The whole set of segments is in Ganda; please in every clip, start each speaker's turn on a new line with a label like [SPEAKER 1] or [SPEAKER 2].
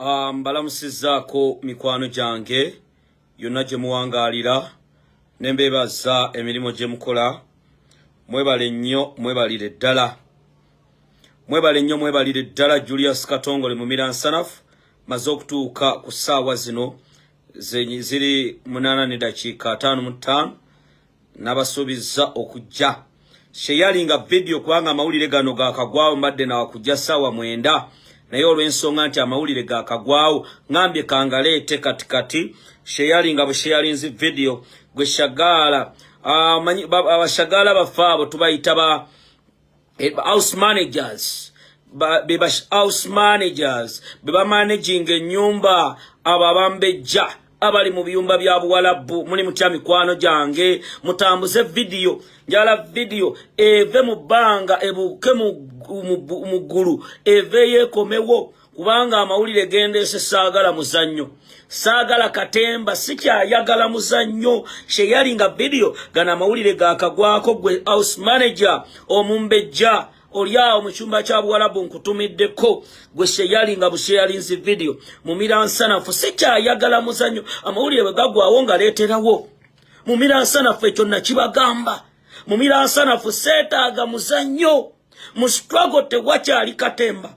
[SPEAKER 1] Balamusizzaako mikwano gyange yonna gye muwangalira ne mbeebaza emirimu gye mukola. Mwebale nnyo, mwebalire ddala. Mwebale nnyo, mwebalire ddala. Julius Katongole mu Miransanafu maze okutuuka ku ssaawa zino ziri 8:55 n'abasuubiza okujja. Sheyalinga video kubanga amawulire gano gaakagwawo mbadde nawakujja ssaawa 9. Naye olw'ensonga nti amawulire gaakagwawo ngambye kangaleete katikati. Sheyalinga bwe sheyalinzi video gwe shagala abashagala bafaabo tubayita ba house managers house managers beba managing ennyumba ababambejja abali mu biyumba bya Buwalabu. Muli mutya mikwano gyange mutambuze video njala video eve mu bbanga ebuke mu ggulu eve yekomewo kubanga amawulire gendese saagala muzannyo saagala katemba sikyayagala muzannyo. Sheyalinga video gana amawulire gaakagwako gwe house manager omumbejja oliawo mu cyumba kya Buwalabu nkutumiddeko gwe sheyalinga busheyalinzi video mu Miransanafu sikyayagala muzannyo. Amawulire bwe gagwawo ngaleeterawo mu Miransanafu ekyo nakibagamba. Mu Miransanafu seetaaga muzannyo. Mu struggle tewakyali katemba,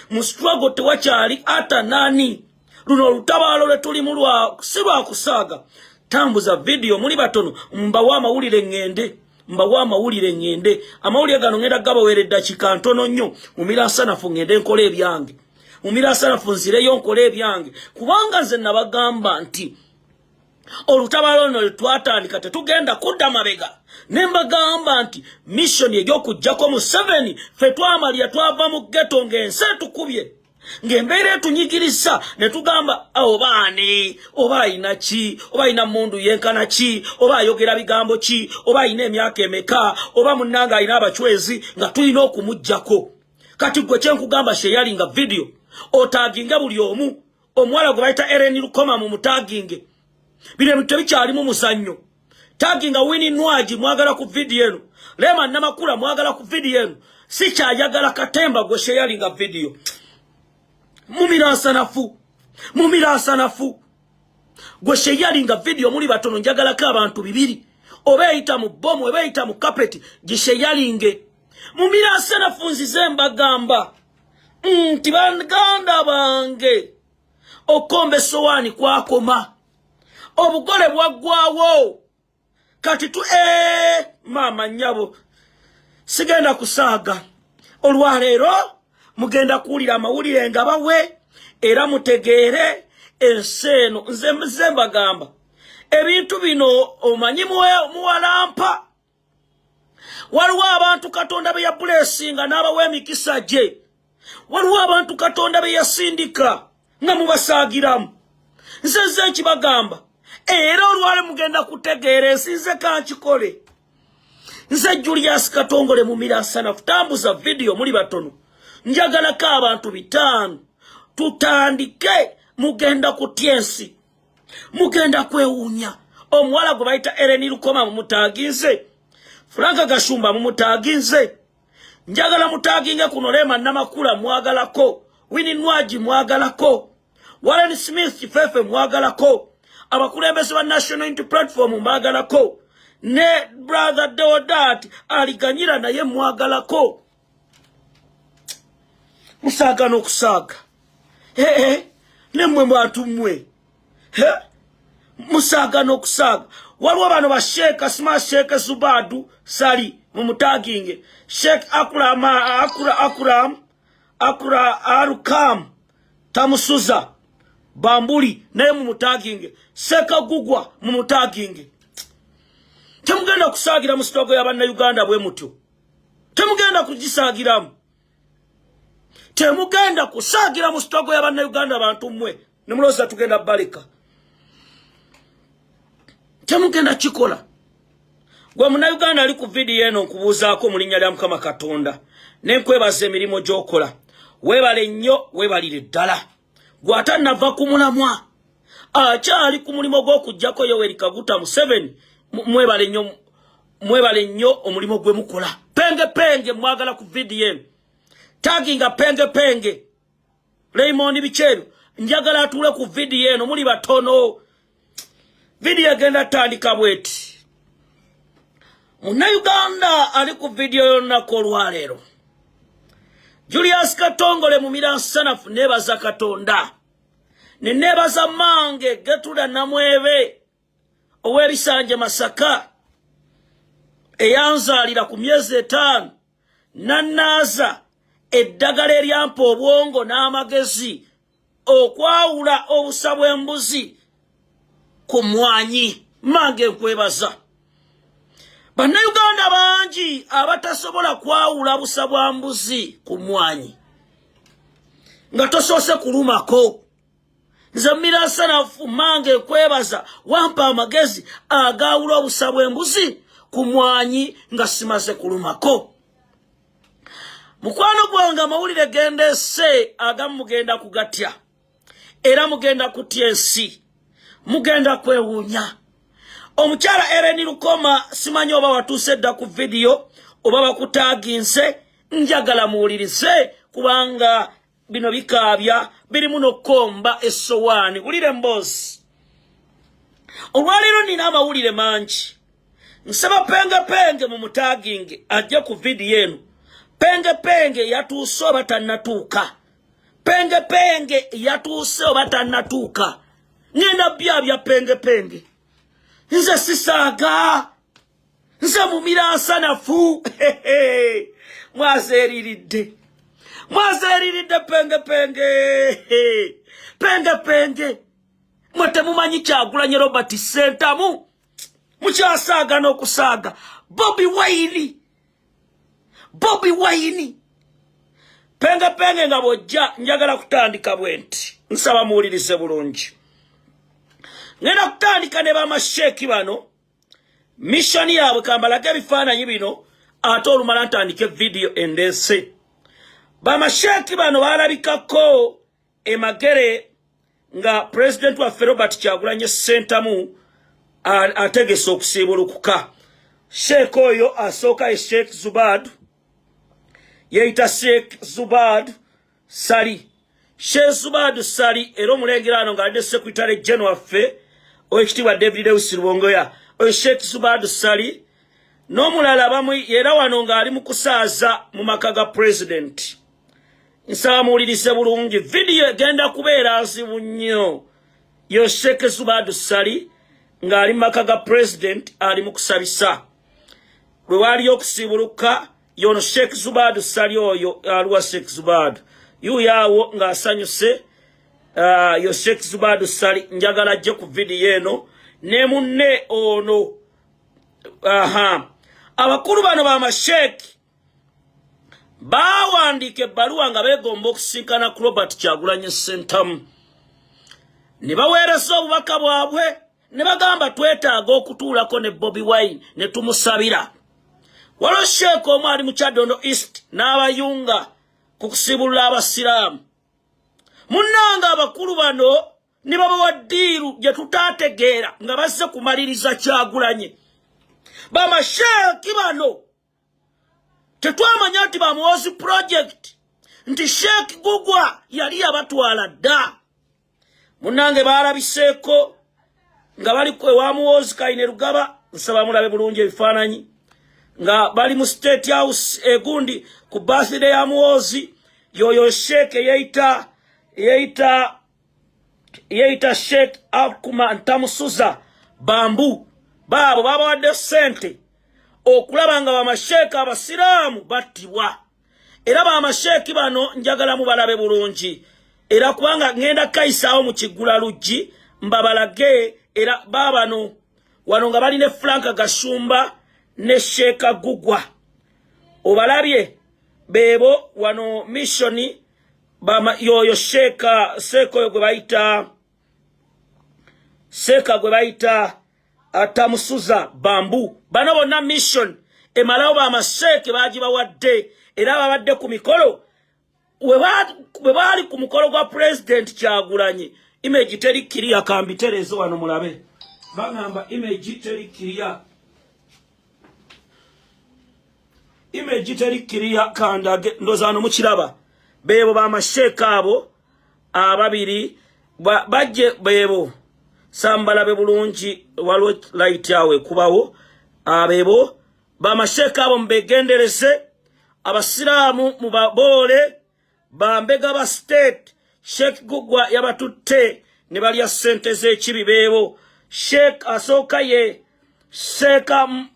[SPEAKER 1] mu struggle tewakyali ata nani. Luno olutabaalo lwe tuli mu si lwa kusaaga. Tambuza video muli batono mbawa amawulire ngende. Mbawa amawulire ngende. Amawulire gano ngenda gabaweredde dakika ntono nnyo. Mu Miransanafu ngende nkola ebyange. Mu Miransanafu nzireyo nkola ebyange. Kubanga nze nabagamba nti olutabaalo luno twatandika tetugenda kudda mabega. Nembagamba nti mission egy'okujjako mu 7 fe twamalya twava mu ghetto ng'ensi tukubye ng'embeera etunyigiriza ne tugamba obaani oba ayina ki oba ayina mundu yenkana ki oba ayogera bigambo ki oba ayina emyaka emeka oba munnanga ayina abachwezi nga tulina okumuggyako. Kati gwe kyenkugamba sheyalinga video otaaginga buli omu. Omuwala gwe bayita Eren Lukoma mu mutaaginge. Bino ebintu tebikyalimu muzannyo. Taginga Winnie Nwaji mwagala ku video eno. Lema Namakula mwagala ku video eno. Sikyayagala katemba gwe sheyalinga video. Mu Miransanafu gwe sheyalinga video muli batono njagalako abantu 2 oba eyita mu bomu oba eyita mu carpet gisheyalinge. Mu Miransanafu nzize mbagamba nti baganda bange okombe sowani kwakoma obugole bwaggwawo. Kati tu mama nyabo sigenda kusaaga olwaleero mugenda kuwulira amawulire nga bawe era mutegeere enseno nze mbagamba ebintu bino omanyi muwalampa. Waliwo abantu Katonda be yabulesinga n'abawa emikisa gye. Waliwo abantu Katonda be yasindika nga mubasaagiramu. Nze nkibagamba era olwale mugenda kutegeera ensinze kankikole. Nze Julius Katongole mu Miransanafu tambuza video muli batono njagalako abantu 5 tutandike mugenda kutyensi mugenda kwewunya. Omuwala gwe bayita Eren Lukoma mu mutaaginze Franka Gashumba mu mutaaginze njagala mutaaginge kuno Lema Namakula mwagalako Winnie Nwaji mwagalako Warren Smith Kifefe mwagalako abakulembeze ba National Unity Platform mwagalako ne brother Deodat aliganyira naye mwagalako. Musaaga n'okusaaga nemwe bantu mmwe musaaga n'okusaaga. Waliwo bano ba Sheikh Asma Sheikh Zubadu Sali mu mutaaginge Sheikh Akura Arukam Tamusuza Bambuli naye mu mutaaginge Seka Gugwa mu mutaaginge. Temugenda kusaagira mu sitogo y'abanna Uganda bwe mutyo. Temugenda kugisaagiramu. Temugenda kusaagira mu sitogo y'abanna Uganda abantu mmwe ne muloza tugenda balika. Temugenda kikola. Gwe muna Uganda ali ku video eno nkubuuzaako mu linnya lya Mukama Katonda nenkwebaza emirimu gy'okola. Weebale nnyo weebalire ddala. Gwe atannava ku mulamwa akyali ku mulimo gw'okuggyako Yoweri Kaguta mu 7 mwebale nnyo omulimo gwe mukola. Penge mwagala ku video eno taginga penge Raymond Bicheru njagala atule ku video eno muli batono. Video egenda tandika bweti. Munnayuganda ali ku video yonnako olwaleero. Julius Katongole mumira nsanafu nebaza Katonda. Nebaza mange Getruda Namwebe ow'ebisanje Masaka eyanzalira ku myezi 5 nanaaza eddagala eryampa obwongo n'amagezi okwawula obusa bw'embuzi ku mwanyi. Mange nkwebaza. Bannayuganda bangi abatasobola kwawula busa bwa mbuzi ku mwanyi nga tosoose kulumako. Nze mmira nsanafu mange nkwebaza wampa amagezi agaawula obusa bw'embuzi ku mwanyi nga simaze kulumako. Mukwano gwange amawulire gendese agamu mugenda kugatya era mugenda kutya ensi, mugenda kwewuunya. Omukyala Ellen Lukoma simanyi oba watuuse dda ku video oba bakutaaginse, njagala muwulirize kubanga bino bikaabya birimu n'okkomba essowaani. Wulire mboozi. Olwaleero nina amawulire mangi. Nsaba penge mu mutaaginge ajje ku video eno. Penge yatuuse oba tannatuuka. Penge yatuuse oba tannatuuka. Ngenda byabya penge. Nze sisaaga. Nze mumira nsanafu. Mwazeriridde penge. Mwete mumanyi Kyagulanyi Robert Sentamu. Mukyasaaga n'okusaaga. Bobi Wine. Penge nga bw'ojja njagala kutandika bwenti. Nsaba muwulirize bulungi. Ngenda kutandika ne bamasheeki bano. Mishoni yaabwe kambalage ebifaananyi bino ate olumala ntandike video endese. Bamasheeki bano baalabikako emagere nga President waffe Robert Kyagulanyi Sentamu ategese okusiibulukuka. Sheek oyo asooka ye Sheikh Zubad. Yeita Sheikh Zubad Sali. Sheikh Zubad Sali era omulengera ano ng'alidde Secretary General waffe Oweekitiibwa David Lewis Rubongoya. Oyo Sheikh Zubad Sali n'omulala bamu era wano ng'ali mu kusaaza mu maka ga President. Nsaba muwulirize bulungi. Video egenda kubeera nzibu nnyo. Yo Sheikh Zubad Sali ng'ali mu maka ga President ali mu kusabisa. Bwe waaliyo okusiibuluka yono Sheikh Zubad Sali oyo aluwa Sheikh Zubad. Yuyawo ng'asanyuse yo Sheikh Zubad Sali njagala ajje ku video eno ne munne ono. Abakulu bano b'amasheeki bawandiika ebbaluwa nga beegomba okusinkana ku Robert Kyagulanyi Sentamu. Ne baweereza obubaka bwabwe ne bagamba twetaaga okutuulako ne Bobi Wine ne tumusabira. Waliwo sheeki omu ali mu Kyaddondo East n'abayunga ku kusibulula abasiraamu. Munnanga abakulu bano ne babawa ddiiru gye tutaategeera nga bazze kumaliriza Kyagulanyi. Bamasheeki bano tetwamanya nti bamuwozi project nti Sheikh Gugwa yali yabatwala dda. Munnange baalabiseeko nga bali ewa muwozi Kaine Rugaba. Nsaba mulabe bulungi ebifaananyi nga bali mu State House egundi ku birthday ya muwozi. Yoyo Sheikh yeita Sheikh Akuma Ntamusuza Bambu. Baabo babawadde ssente okulaba nga bamasheeki abasiraamu battibwa. Era bamasheeki bano njagala mubalabe bulungi. Era kubanga ngenda kayisaawo mu Kiggula Luggi mbabalage era baabano wano nga bali ne Frank Gashumba ne Sheikh Gugwa. Obalabye bebo wano missioni yoyo Sheikh Seko gwe bayita Atamusuza Bambu. Bano bonna mission emalawo bamasheeki bagibawadde era babadde ku mikolo we baali ku mukolo gwa President Kyagulanyi. Image teri kiriya kambiterezo wano mulabe. Bagamba image teri kiriya kandage ndozano mukiraba. Bebo bamasheeki abo ababiri bajje bebo sambala be bulungi walo light yawe kubawo abebo bamasheka abo mbegenderese abasiramu mubabole bambega ba state Sheikh Gugwa yabatutte ne balya sente z'ekibi bebo Sheikh asoka ye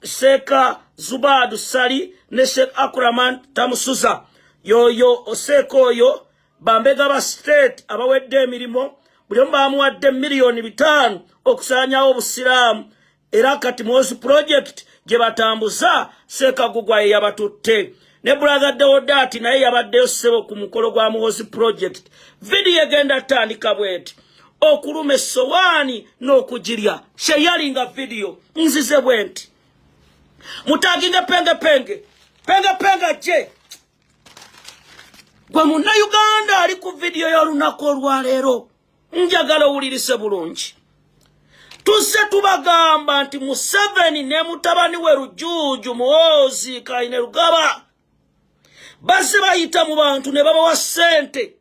[SPEAKER 1] Seka Zubadu Sali ne Sheikh Akraman Tamusuza yoyo oseko yo bambega ba state abawedde emirimo buli bamuwadde miliyoni 5 okusanyawo obusiramu era kati Muhoozi project gye batambuza Seka Gugwa yabatutte ne brother Deodati naye yabaddeyo ssebo ku mukolo gwa Muhoozi project video egenda tandika bweti okulume sowani n'okugirya sheyalinga video nzize bwenti mutaginge penge je gwe munna Uganda ali ku video y'olunaku olwaleero njagala owulirise bulungi tuse tubagamba nti Museveni ne mutabani we Rujuuju Muhoozi Kainerugaba base bayita mu bantu ne babawa ssente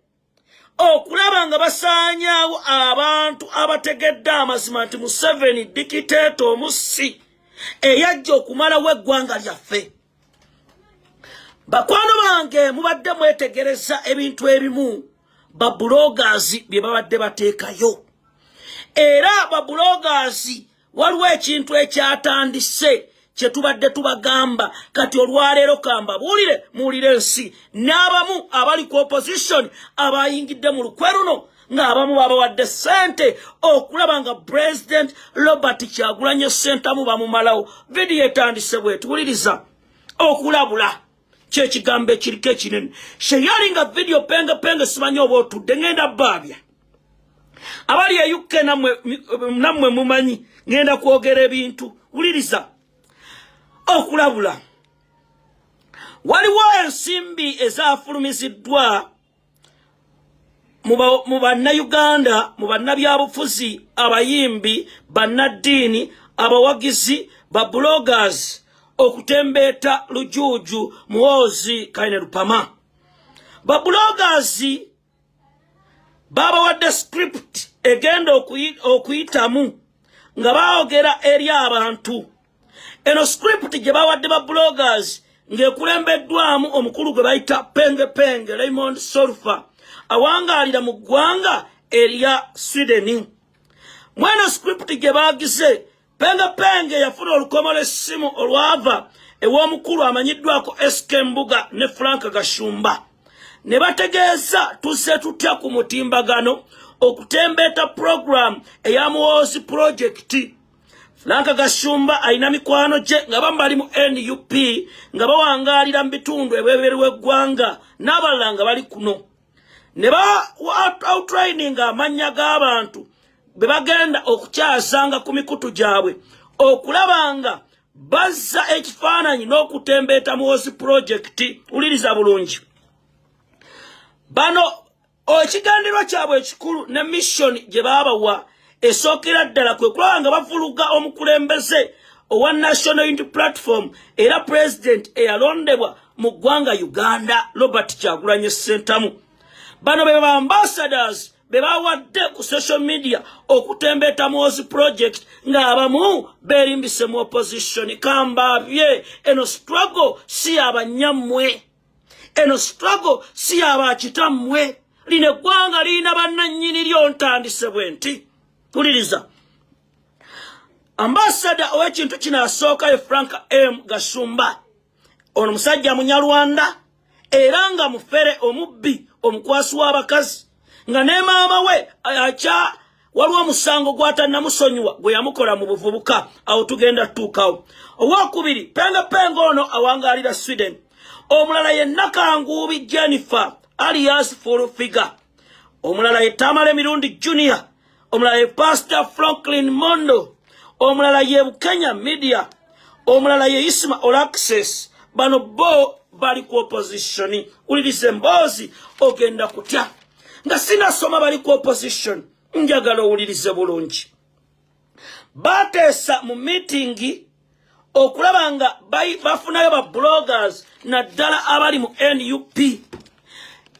[SPEAKER 1] okulaba nga basaanyaawo abantu abategedde amazima nti Museveni dikiteeto omusi eyajja okumalawo eggwanga lyaffe. Bakwano bange mubadde mwetegereza ebintu ebimu babulogazi bye babadde bateekayo era babulogazi waliwo ekintu ekyatandise kye tubadde tubagamba kati olwaleero kamba buulire muwulire ensi n'abamu abali ku opposition abayingidde mu lukwe luno ng'abamu babawadde ssente okulaba nga President Robert Kyagulanyi Ssentamu bamumalawo. Vidiyo etandise bw'eti wuliriza okulabula kyekigambo ekiriko ekinene sheyalinga vidiyo penge simanyi oba otudde ngenda babya abali e UK nammwe mumanyi ngenda kwogera ebintu wuliriza okulabula waliwo ensimbi ezafulumiziddwa mu bannayuganda mu bannabyabufuzi abayimbi bannaddiini abawagizi bloggers okutembeeta Rujuuju Muhoozi Kainerugaba bloggers babawadde script egenda okuyitamu nga baogera eri abantu. Eno script gye bawadde bloggers ng'ekulembeddwamu omukulu gwe bayita penge Raymond Solfa awangaalira mu ggwanga erya Sweden. Mweno script gye baagize penge yafuna olukomola essimu olwava ew'omukulu amanyiddwako SK Mbuga ne Frank Gashumba ne bategeeza tuzze tutya ku mutimbagano okutembeeta program eya Muhoozi project. Frank Gashumba alina mikwano gye nga bambali mu NUP nga bawangaalira mu bitundu ebwebeeru w'eggwanga n'abalala nga bali kuno ne outraining amannya g'abantu be bagenda okukyazanga ku mikutu gyabwe okulaba nga bazza ekifaananyi n'okutembeeta Muhoozi project. Wuliriza bulungi bano ekigandirwa kyabwe ekikulu ne mission gye baabawa esookera ddala kwe kulaba nga bavuluga omukulembeze owa National Unity Platform era president eyalondebwa mu ggwanga Uganda Robert Kyagulanyi Ssentamu. Bano be ambassadors be bawadde ku social media okutembeeta Muhoozi project ng'abamu beerimbise mu opposition kambabye. Eno struggle si abanyammwe, eno struggle si abakitammwe, lino eggwanga lirina bannannyini lyo ntandise bwenti. Kuliriza ambassador ow'ekintu kino asooka ye Frank M. Gashumba ono musajja munyarwanda era nga mufere omubbi omukwasi w'abakazi nga ne maama we waliwo omusango gw'atannamusonyiwa gwe yamukola mu buvubuka awo tugenda tutuukawo. Owokubiri penge ono awangaalira Sweden. Omulala ye Nakanguubi Jennifer alias Full Figure. Omulala ye Tamale Mirundi Junior. Omulala ye Pastor Franklin Mondo. Omulala ye Bukenya Media. Omulala ye Isma Olaxes. Bano bo bali ku opposition. Ulirize mboozi ogenda kutya nga sinasoma bali ku opposition. Njagala owulirize bulungi. Bateesa mu meeting okulaba nga bafunayo bloggers naddala abali mu NUP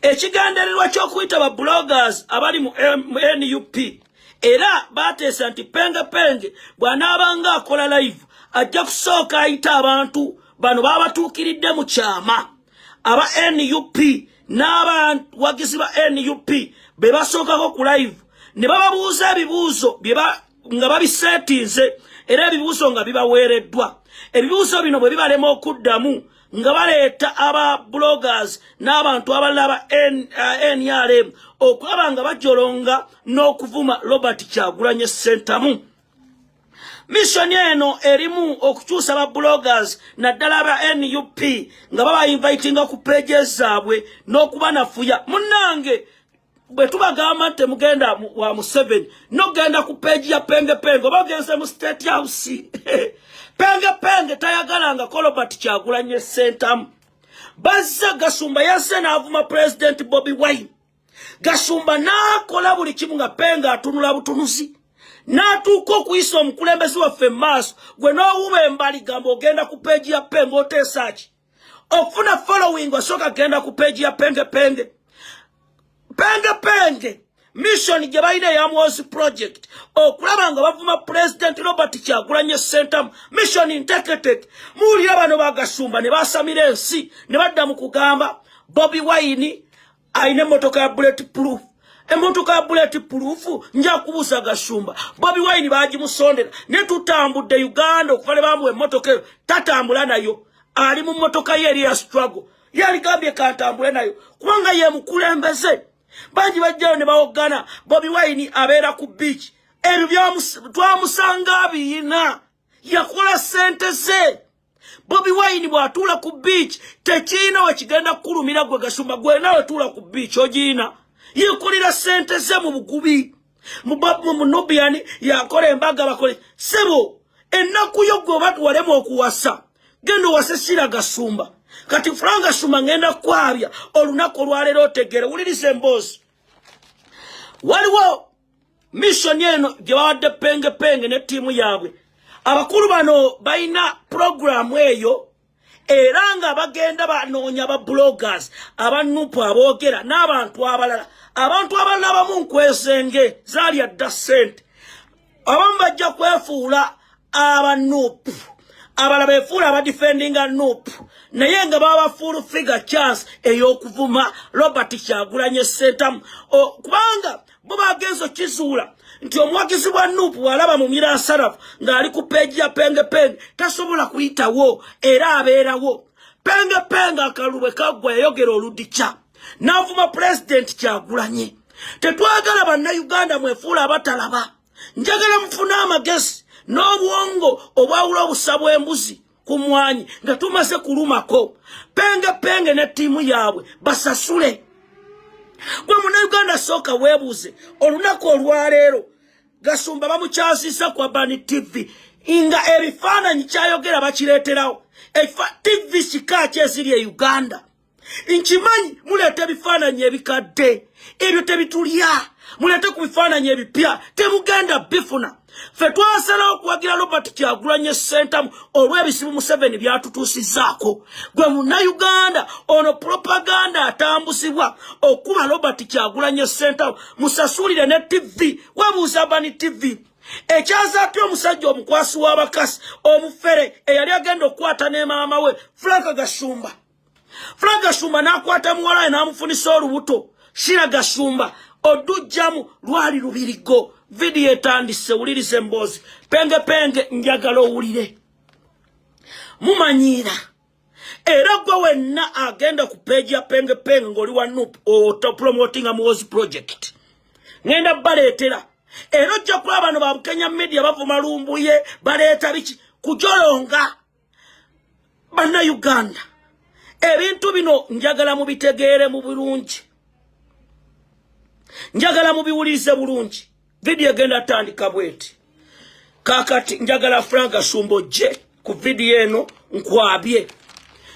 [SPEAKER 1] ekigendererwa ky'okuyita ba bloggers abali mu NUP era bateesa nti penge bw'anaabanga akola live ajja kusooka ayita abantu bano babatuukiridde mu kyama aba NUP n'abawagizi ba NUP be basookako ku live ne bababuuza ebibuuzo nga babiseetinze era ebibuuzo nga bibaweereddwa. Ebibuuzo bino bwe bibalema okuddamu nga baleeta aba bloggers n'abantu abalaba NRM okulaba nga bajolonga n'okuvuma Robert Kyagulanyi Ssentamu. Mission eno erimu okukyusa ba bloggers naddala aba NUP nga baba invitinga ku pages zaabwe n'okubanafuya. Munnange bwe tubagamba nti mugenda wa Museveni nogenda ku page ya penge oba ogenze mu State House penge tayagalanga ko Robert Kyagulanyi Ssentamu. Bazza Gasumba yazze n'avuma President Bobi Wine. Gasumba n'akola buli kimu nga penge atunula butunuzi n'atuuka okuyisa omukulembeze waffe maaso gwe n'owuba embali gamba ogenda ku page ya penge oteesa ki okufuna following osooka genda ku page ya penge mission gye balina ya Mwozi project okulaba nga bavuma President Robert Kyagulanyi Ssentamu. Mission nteketeke muwulira bano bagasumba ne basamira ensi ne badda mu kugamba Bobi Wine ayina emmotoka ya bulletproof. Emmotoka ya bulletproof nja kubuuza Gasumba Bobi Wine bagimusondera ne tutambudde Uganda okufale bamuwe emmotoka eyo tatambula nayo ali mu mmotoka ye eri ya struggle yali gambye kantambule nayo kubanga ye mukulembeze. Banji bajjayo ne bawogana Bobi Wine abeera ku beach ebyo twamusanga biina yakola sente ze. Bobi Wine bw'atuula ku beach tekiina wekigenda kukulumira gwe Gasumba gwe nawe tuula ku beach ogiina yekolera sente ze mu bugubi mu Nubian yakola embaga bakole sebo ennaku yo gwe batwalemu okuwasa genda owase Sira Gasumba kati Franga Suma ngenda kwabya olunaku olwaleero otegere wuliriza emboozi. Waliwo mission eno gye bawadde penge ne tiimu yaabwe. Abakulu bano balina programu eyo era nga bagenda banoonya ba bloggers aba NUP aboogera n'abantu abalala. Abantu abalala abamu nkwesenge zaali adda ssente abamu bajja kwefuula aba NUP abala befuula abadifendinga NUP naye nga baba full figure chance ey'okuvuma Robert Kyagulanyi Ssentamu kubanga bo bagenzo kizuula nti omuwagizi wa NUP walaba mu miransarafu ng'ali ku page ya penge tasobola kuyitawo era abeerawo. Penge akalubwe kaggwa yayogera oludikya n'avuma President Kyagulanyi. Tetwagala bannayuganda mwefuula abatalaba njagala mufune amagezi n'obwongo obwawula obusa bw'embuzi ku mwanyi nga tumaze kulumako. Penge ne ttiimu yaabwe basasule. Gwe munnayuganda sooka weebuuze olunaku olwaleero Gasumba bamukyazisa ku Abani TV nga ebifaananyi kyayogera bakireeterawo. TV kika ki eziri e Uganda nkimanyi muleeta ebifaananyi ebikadde ebyo tebitulya muleete ku bifaananyi ebipya temugenda bifuna. Ffe twasalawo okuwagira Robert Kyagulanyi Ssentamu olw'ebisibu Museveni byatutuusizzaako. Gwe munnayuganda ono propaganda atambusibwa okuba Robert Kyagulanyi Ssentamu musasulire ne TV wabuuza Abani TV. Ekyaza atya omusajja omukwasi w'abakasi omufere eyali agenda okukwata ne maama we Frank Gasumba. Frank Gasumba n'akwata muwala we n'amufunisa olubuto. Sira Gasumba odujjamu lwali lubirigo. Video etandise wulirize emboozi. Penge njagala owulire. Mumanyira. Era gwe wenna agenda ku page ya penge ng'oli wa NUP promoting a Mwozi project. Ngenda baleetera. Era ojja kulaba bano ba Kenya media bavuma lumbuye baleeta biki kujolonga bannayuganda. Ebintu bino njagala mubitegeere mu bulungi. Njagala mubiwulirize bulungi. Video genda tandika bweti. Kakati njagala Frank Gasumba je ku video eno nkwabye.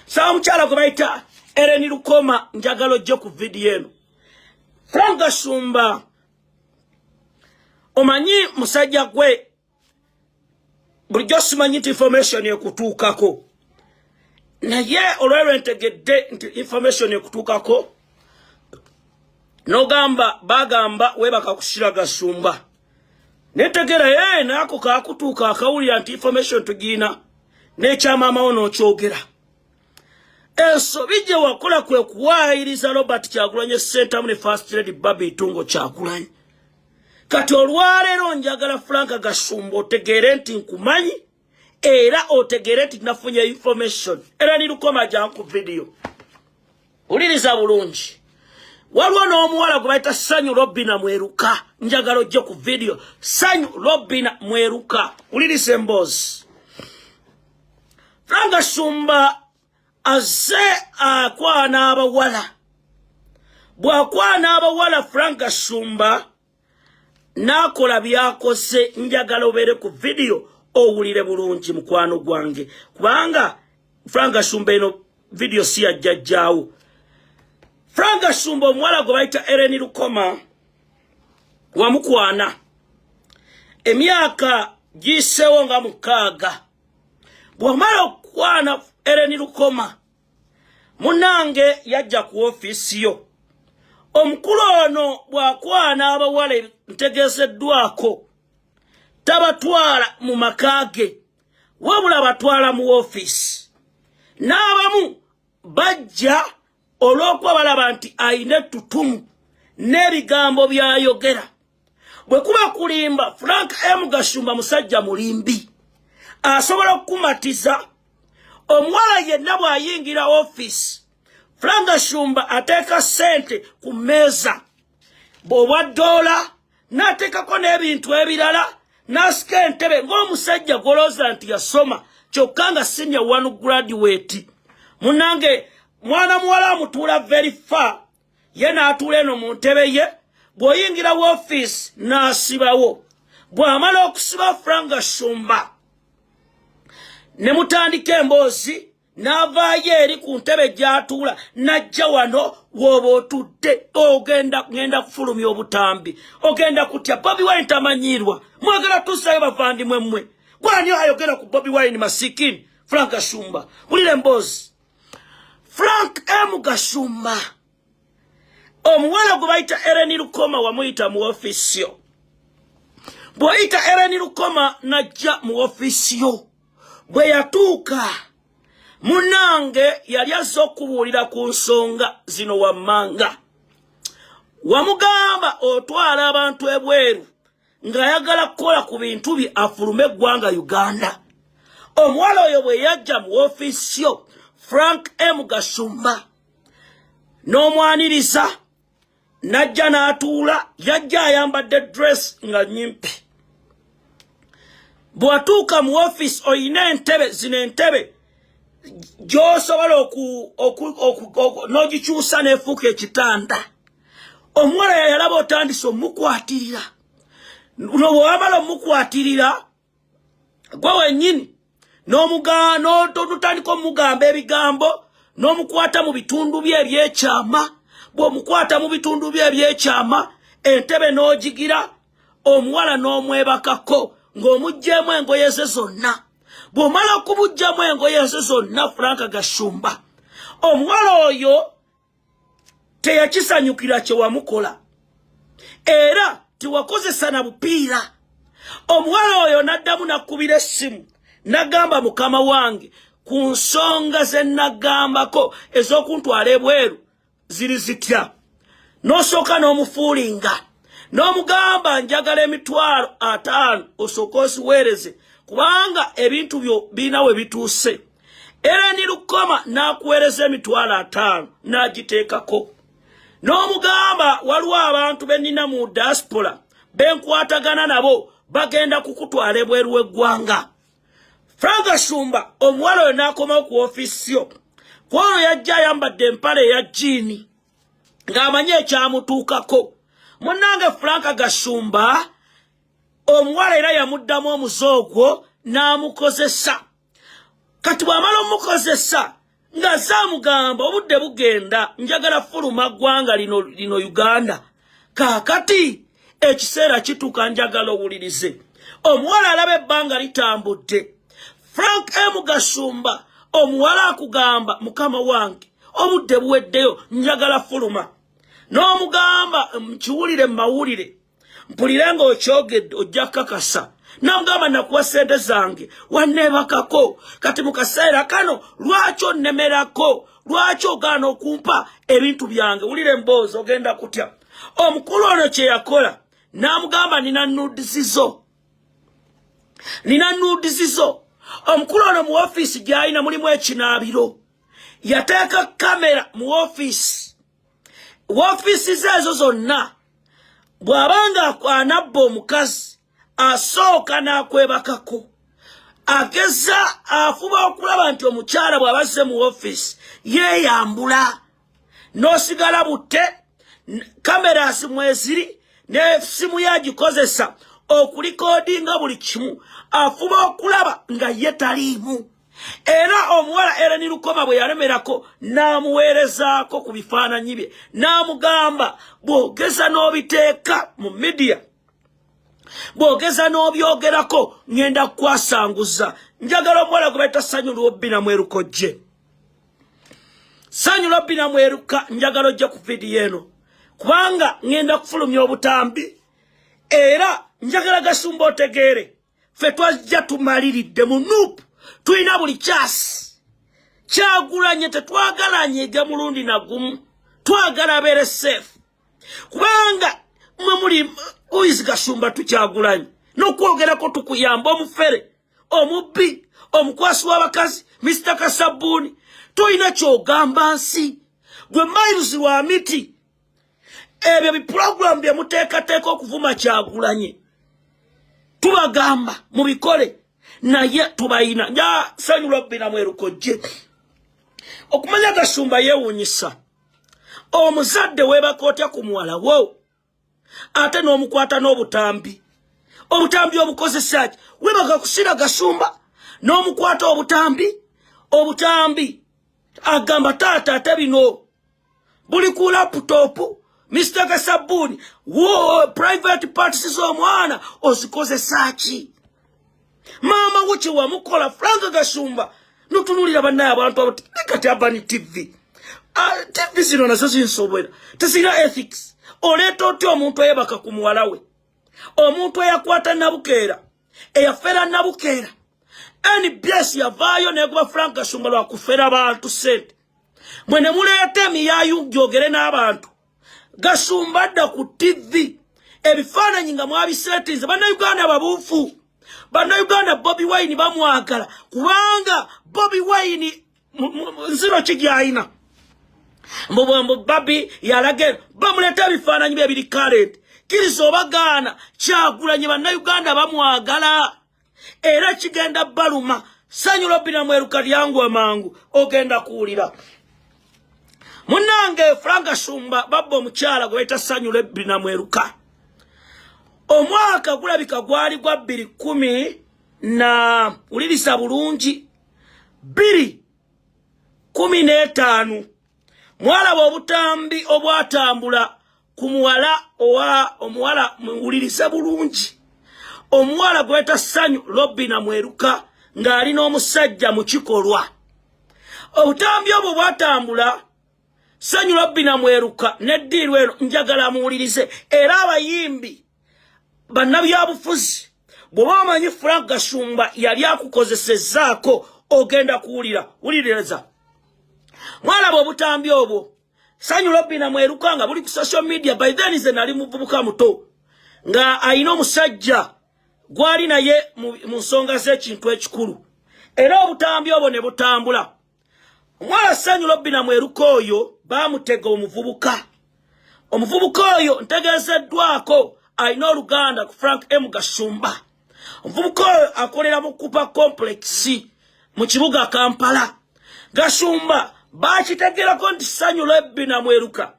[SPEAKER 1] Sawa mukyala gwe bayita Ellen Lukoma njagala je ku video eno. Frank Gasumba omanyi musajja gwe bulijjo simanyi information ekutuukako naye olwalwo ntegedde nti information ekutuukako Nogamba bagamba webaka kushira Gashumba. Netegera nako kakutuka akawulira anti information tugina necha mama ono kyogera. Eso bije wakola kwe kuwairiza Robert Kyagulanyi Center mune First Lady Babi Tungo Kyagulanyi. Kati olwalero njagala Frank Gashumba otegere nti nkumanyi era otegere nti nafunye information era nirukoma janku video. Uliriza bulungi. Waliwo n'omuwala gwe bayita Sanyu Robina Mweruka njagala ojje ku video. Sanyu Robina Mweruka uliriza emboozi. Frank Gashumba azze akwana abawala. Bw'akwana abawala Frank Gashumba nakola byakoze njagala obeere ku video owulire bulungi mukwano gwange. Kubanga Frank Gashumba eno video si yajjajjaawo. Frank Gashumba omuwala gwe bayita Ellen Lukoma wamukwana. Emyaka giseewo nga 6. Bw'amala okukwana Ellen Lukoma munange yajja ku ofisi yo. Omukulu ono bw'akwana abawala ntegezeddwako tabatwala mu makage wabula batwala mu ofisi. N'abamu bajja olw'okuba balaba nti ayina ettutumu n'ebigambo by'ayogera. Bwe kuba kulimba Frank M. Gashumba musajja mulimbi asobola okukumatiza. Omuwala yenna bw'ayingira office Frank Gashumba ateeka sente ku mmeeza bw'obwa $, n'ateekako n'ebintu ebirala n'asika entebe ng'omusajja golooza nti yasoma kyokka nga senior 1 graduate. Munange mwana muwala amutuula very far ye n'atuula eno mu ntebe ye. Bw'oyingira mu office n'asibawo. Bw'amala okusiba Frank Gashumba ne mutandika emboozi n'avaayo eri ku ntebe gy'atuula n'ajja wano w'oba otudde ngenda kufulumya obutambi ogenda kutya Bobi Wine tamanyirwa mwagala tussayo bavandimwe mmwe. Gwani ayogera ku Bobi Wine masikini Frank Gashumba wulira emboozi. Frank M. Gashumba omuwala gwe bayita Ellen Lukoma wamuyita mu ofisi yo. Bw'oyita Ellen Lukoma najja mu ofisi yo. Bwe yatuuka munange yali azze okubuulira ku nsonga zino wammanga. Wamugamba otwala abantu ebweru ng'ayagala kukola ku bintu bye afulume eggwanga Uganda. Omuwala oyo bwe yajja mu ofisi yo Frank M. Gashumba n'omwaniriza najja n'atuula. Yajja ayambadde dress nga nyimpi. Bw'atuuka mu office oyina entebe zino entebe gy'osobola n'ogikyusa n'efuuka ekitanda. Omuwala yalaba otandise omukwatirira. Bw'amala omukwatirira gwe wennyini n'otandika omugamba ebigambo n'omukwata mu bitundu bye ebyekyama. Bw'omukwata mu bitundu bye ebyekyama entebe n'ogigira omuwala n'omwebakako ng'omuggyemu engoye ze zonna. Bw'omala okubugyamu engoye ze zonna Frank Gashumba omuwala oyo teyakisanyukira kye wamukola era tiwakozesa na bupiira. Omuwala oyo n'addamu n'akkubira essimu n'agamba mukama wange ku nsonga ze n'agambako ez'okuntwala ebweru ziri zitya. N'osooka n'omufuulinga n'omugamba njagala $50 osooka osiweereze kubanga ebintu byo birina we bituuse. Ellen Lukoma n'akuweereza $50 n'agiteekako. N'omugamba waliwo abantu be nnina mu diaspora benkwatagana nabo bagenda kukutwala ebweru w'eggwanga. Frank Gashumba omuwala oyo n'akomawo ku ofisi yo. Kw'ono yajja ayambadde empale eya jiini ng'amanyi ekyamutuukako. Munnange Frank Gashumba omuwala era yamuddamu omuzoogwo n'amukozesa. Kati bw'amala omukozesa ng'azaamugamba obudde bugenda njagala fuluma ggwanga lino Uganda. Kaakati ekiseera kituuka njagala owulirize. Omuwala alaba ebbanga litambudde. Frank M. Gashumba omuwala akugamba mukama wange obudde buweddeyo njagala fuluma. n'omugamba mkiwulire mawulire mpulire ng'okyogedde ojja kakasa n'amugamba nakuwa ssente zange wanneebakako kati mu kaseera kano lwaki onnemerako lwaki ogaana okumpa ebintu byange wulire emboozi ogenda kutya omukulu ono kye yakola n'amugamba nina nudizizo omukulu ono mu ofiisi gy'alina mulimu ekinaabiro yateeka kamera mu ofiisi ze ezo zonna bw'abanga anabba omukazi asooka n'akwebakako ageza afuba okulaba nti omukyala bw'abazze mu ofiisi yeeyambula n'osigala butte kamera mweziri n'essimu yagikozesa okulikoodinga buli kimu afuba okulaba nga ye taliimu era omuwala Ellen Lukoma bwe yalemerako n'amuweerezaako ku bifaananyi bye n'amugamba bw'ogeza n'obiteeka mu midiya bw'ogeza n'obyogerako ngenda kukwasanguza njagala omuwala gwe bayita Ssanyu Lobbi Namwerukojje Ssanyu Lobbi Namweruka njagala ojje ku vidiyo eno kubanga ngenda kufulumya obutambi era njagala Gasumba otegeere ffe twajja tumaliridde mu NUP tulina buli kyasi Kyagulanyi tetwagala anyiige mulundi na gumu twagala abeere safe kubanga mwe muli uyizi Gasumba tukyagulanyi n'okwogerako tukuyamba omufere omubbi omukwasi w'abakazi Mr. Kasabuni tulina kyogamba nsi gwe Miles wa miti ebyo biprogramu bye muteekateeka okuvuma Kyagulanyi tubagamba mubikole naye tubayina nja Ssanyu Lobbi Namwerukojje okumanya Gasumba yeewuunyisa omuzadde weebaka otya ku muwala wo ate n'omukwata n'obutambi obukozesa ki weebaka kusira Gasumba n'omukwata obutambi agamba taata ate bino buli ku laputopu Mr. Kasabuni wo private parties z'omwana ozikozesa ki mama wuki wamukola Frank Gasumba nutunulira bannaye abantu kati Abani TV TV zino nazo zinsobera tezina ethics oleeta otya omuntu eyebaka ku muwala we omuntu eyakwata Nabukeera eyafera Nabukeera NBS yavaayo neguba Frank Gasumba lwakufera abantu sente mwe ne muleeta emiyayu gyogere n'abantu Gasumba adda ku TV ebifaananyi nga mwabisetinze bannayuganda babuufu bannayuganda Bobi Wine bamwagala kubanga Bobi Wine nziro kigyayina mbobwambo Babi yalagera bamuleeta ebifaananyi bye biri current kiriza obagaana Kyagulanyi bannayuganda bamwagala era kigenda baluma Ssanyu Lobbi Namweruka lyangu amangu ogenda kuwulira munange Frank Gasumba babba omukyala gwe bayita Ssanyu Lobbi Namweruka omwaka gulabika gwali gwa 2010 na ulirisa bulungi 2015 mwalaba obutambi obwatambula ku muwala omuwala ulirisa bulungi omuwala gwe bayita Ssanyu Lobbi Namweruka ng'ali n'omusajja mu kikolwa obutambi obwo bwatambula Ssanyu Lobbi Namweruka n'eddiirwa eno njagala muwulirize era abayimbi bannabyabufuzi bw'oba omanyi Frank Gasumba yali akukozesezzaako ogenda kuwulira wuliriza mwalaba obutambi obwo Ssanyu Lobbi Namweruka nga buli ku social media by then nze nali muvubuka muto nga ayina omusajja gwali naye mu nsonga z'ekintu ekikulu era obutambi obwo ne butambula omwala Ssanyu Lobbi Namweruka oyo bamutega omuvubuka oyo ntegeezeddwako ayina oluganda ku Frank M. Gasumba omuvubuka oyo akolera mu Kupa Complex mu kibuga Kampala Gasumba bakitegerako nti Ssanyu Lobbi Namweruka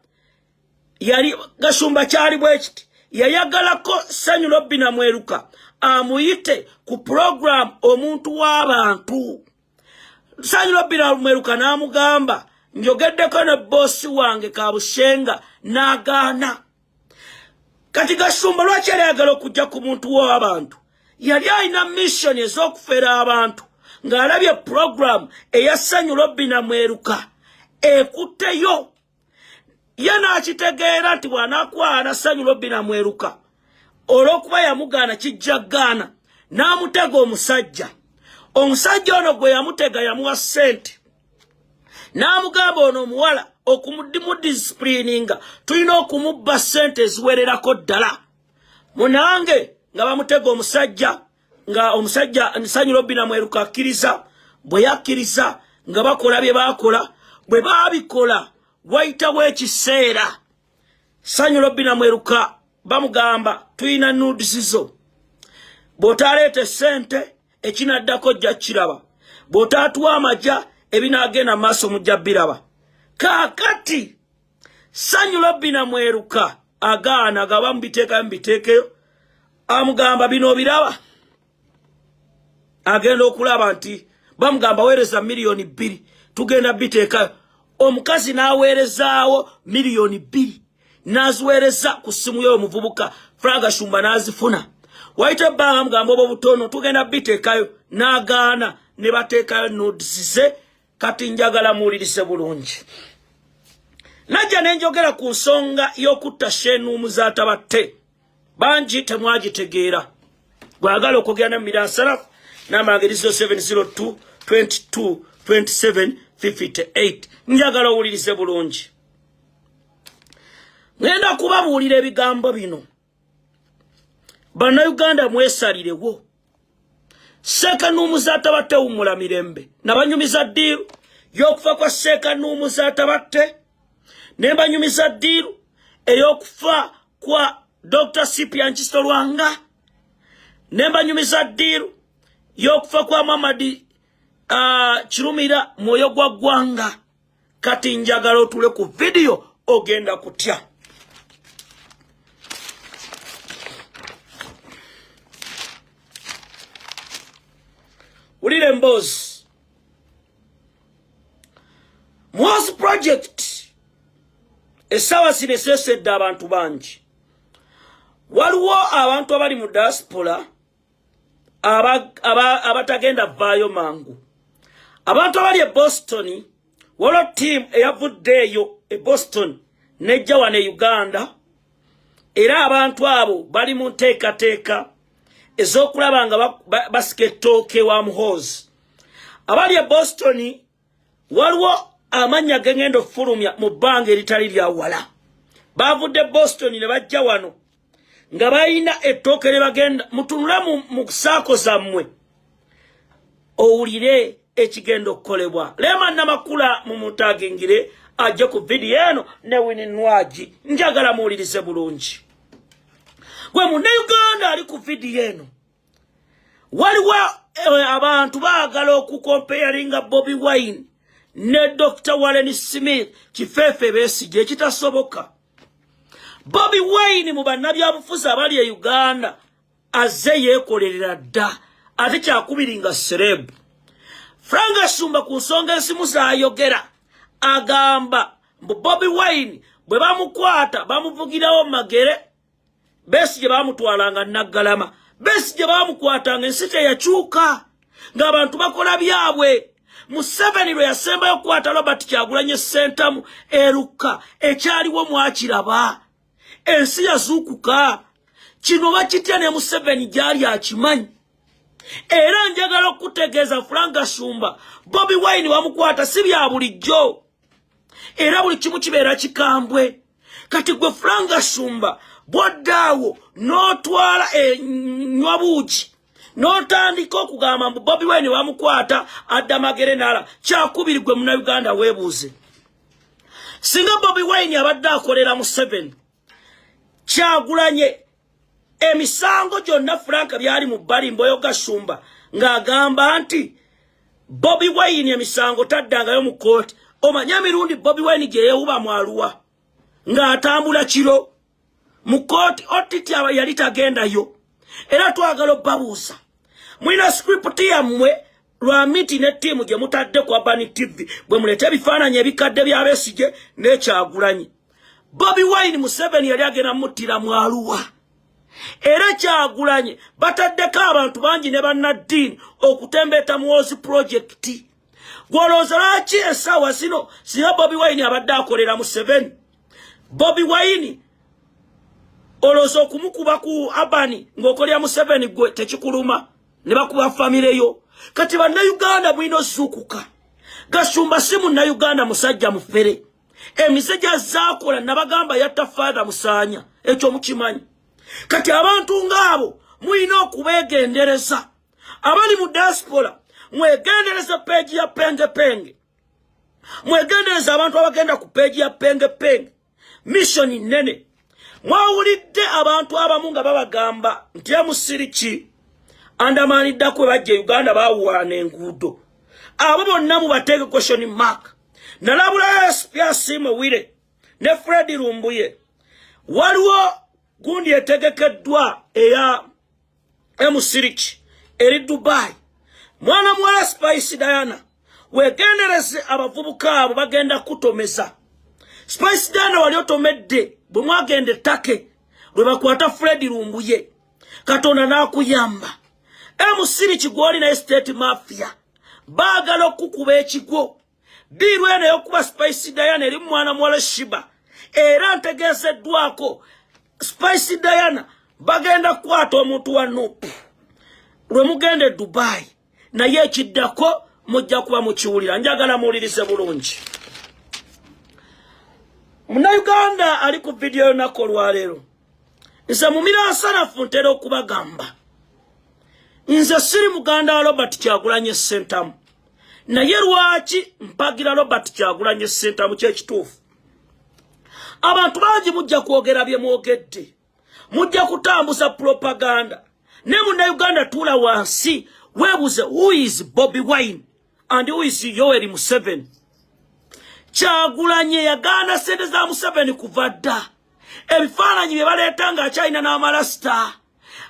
[SPEAKER 1] yali Gasumba kyali bwekiti yayagalako Ssanyu Lobbi Namweruka amuyite ku program omuntu w'abantu Ssanyu Lobbi Namweruka n'amugamba njogeddeko ne bossi wange Kabushenga n'agaana kati Gasumba lwaki yali ayagala okujja ku muntu w'abantu yali alina mission ez'okufera abantu ng'alabye program eya Ssanyu Lobbi Namweruka ekutteyo yana akitegeera nti bw'anakwana Ssanyu Robbi Namweruka olw'okuba yamugaana kijjaggaana n'amutega omusajja ono gwe yamutega yamuwa ssente n'amugamba ono omuwala okumudisciplininga tulina okumubba ssente eziwererako ddala munange nga bamutega omusajja nga omusajja Ssanyu Robbi Namweruka akkiriza bwe yakkiriza nga bakola bye baakola bwe baabikola wayitawo ekiseera Ssanyu Robbi Namweruka bamugamba tulina nudes zo bw'otaleeta ssente ekinaddako jja kiraba bw'otaatuwa amajja ebinaagenda maaso mujja biraba kaakati Ssanyu Robbi Namweruka agaana nga bamubiteekayo amugamba bino biraba agenda okulaba nti bamugamba weereza miliyoni 2 tugenda biteekayo omukazi n'aweerezaawo miliyoni 2 n'aziweereza ku ssimu y'omuvubuka Frank Shumba n'azifuna wayita ebbanga amugamba obo butono tugenda biteekayo n'agaana ne bateekayo nudes ze kati njagala muwulirise bulungi najja nenjogera ku nsonga y'okutta Shenumu z'atabatte bangi temwagitegeera gwagala okwogera ne Miransalafu n'amagerizo 702 22 27 58 njagala owulirize bulungi ngenda kubabuulira ebigambo bino bannayuganda mwesalirewo Seekanuumu z'atabatte wumula mirembe nabanyumiza ddiiru y'okufa kwa Seekanuumu z'atabatte ne banyumiza ddiiru ey'okufa kwa Dr. Cyprian Kisto Lwanga ne banyumiza ddiiru y'okufa kwa Mamadi Kirumira Mwoyo gwa Ggwanga kati njagala otule ku video ogenda kutya ulire mbozi Mwozi project esawa zino eseesedde abantu bangi waliwo abantu abali mu diaspora abatagenda vaayo mangu abantu abali e Boston waliwo team eyavuddeeyo e Boston nejja wano e Uganda era abantu abo bali mu nteekateeka ez'okulaba nga basika ettooke wa muhoozi abali e Boston waliwo amannya gengenda okufulumya mu bbanga eritali lya wala baavudde Boston ne bajja wano nga balina ettooke lye bagenda mutunula mu saako zammwe owulire ekigenda okukolebwa Lema Namakula mumutagingire ajje ku video eno ne Winnie Nwagi njagala muwulirize bulungi gwe Munnayuganda ali ku video eno waliwo abantu baagala okukompeyaringa Bobi Wine ne Dr. Warren Smith Kifeefe Besigye ekitasoboka Bobi Wine mu bannabyabufuzi abali e Uganda azze yeekolerera dda ate kyakubiringa serebu Frank Shumba ku nsonga ensimu z'ayogera agamba mbu Bobi Wine bwe bamukwata bamuvugirawo magere Besigye bamutwalanga Naggalama Besigye bamukwatanga ensi teyakyuka ng'abantu bakola byabwe Museveni lwe yasembayo okukwata Robert Kyagulanyi Ssentamu eruka ekyaliwo mwakiraba ensi yazuukuka kino bakitya ne Museveni gyali akimanyi era njagala okutegeeza Frank Shumba Bobi Wine bamukwata si bya bulijjo era buli kimu kibeera kikambwe kati gwe Frank Shumba bw'oddaawo n'otwala enywabuugi n'otandika okugamba mbu Bobi Wine bamukwata adda magere nala kyakubiri gwe Munnayuganda weebuuze singa Bobi Wine abadde akolera Museveni Kyagulanye emisango gyonna Frank byali mu bbali Mboyo Gashumba ng'agamba nti Bobi Wine emisango taddangayo mu kooti omanya mirundi Bobi Wine gye yeewuba mu Arua ng'atambula kiro mu kooti otiti yali tagendayo era twagala obbabuuza mulina script yammwe lwa miti ne ttiimu gye mutadde ku Urban TV bwe muleta ebifaananyi ebikadde bya Besigye n'Ekyagulanyi Bobi Wine Museveni yali agenda muttira mu Arua era Kyagulanyi bataddeko abantu bangi ne bannaddiini okutembeeta Muhoozi project gwolooza lwaki essaawa zino singa Bobi Wine abadde akolera Museveni Bobi Wine olozo kumukuba ku Abani ngokolya mu 7 gwe tekikuluma ne bakuba family yo kati bana Uganda bwino zukuka Gashumba simu na Uganda musajja mufere emiseja zakola nabagamba yatta father musanya ekyo mukimanyi kati abantu ngabo muino okubegendereza abali mu diaspora mwegendereza page ya penge mwegendereza abantu abagenda ku page ya penge mission nene mwawulidde abantu abamu nga babagamba nti amusirichi andamanidda kwe bajje Uganda bawuwana enguudo abo bonna mubateeke question mark nalabula SP wire ne Fred Lumbuye waliwo gundi etegekeddwa eya emusirichi eri Dubai mwana mwala Spice Diana wegendereze abavubuka abo bagenda kutomesa Spice Diana wali otomedde bwe mwagende take lwe bakwata Fred Lumbuye Katonda nakuyamba emusirichi gwoli na estate mafia bagala okukuba ekigo birwene yokuba Spice Diana eri mwana mwala Shiba era ntegezeddwako Spice Diana bagenda kwata omuntu wa NUP lwe mugende Dubai naye ekiddako mujja kuba mukiwulira njagala muwulirize bulungi muna Uganda ali ku video yonako lwaleero nze mumira asanafu ntera okubagamba nze siri muganda wa Robert Kyagulanyi Ssentamu naye lwaki mpagira Robert Kyagulanyi Ssentamu kyekituufu abantu bangi mujja kwogera bye mwogedde mujja kutambuza propaganda ne muna Uganda tula wansi webuze who is Bobi Wine and who is Yoweri Museveni Kyagulanyi yagana sente za Museveni kuvadda ebifaananyi bye baleeta nga China n'amalasta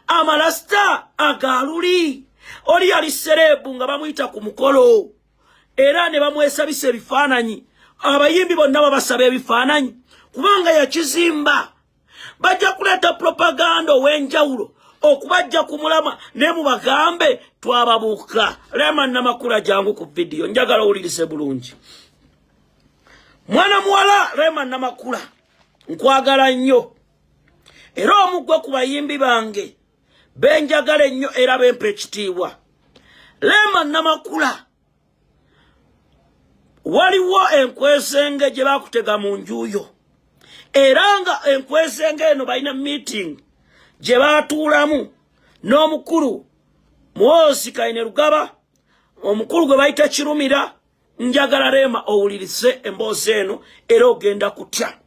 [SPEAKER 1] amalasta agaluli oli yali serebu nga bamuyita ku mukolo era ne bamwesabisa ebifaananyi abayimbi bonna babasaba ebifaananyi kubanga yakizimba bajja kuleeta propaganda ow'enjawulo okubajja kumulama ne mubagambe twababuuka lema namakula jangu ku video njagala owulirize bulungi mwana muwala lema namakula nkwagala nnyo era omugwe ku bayimbi bange benjagala ennyo era bempa ekitiibwa lema namakula waliwo enkwesenge gye bakutega mu njuyo era nga enkwesenge eno balina meeting gye batuulamu n'omukulu Muhoozi Kainerugaba omukulu gwe bayita Kirumira njagala Lema owulirize emboozi eno era ogenda kutya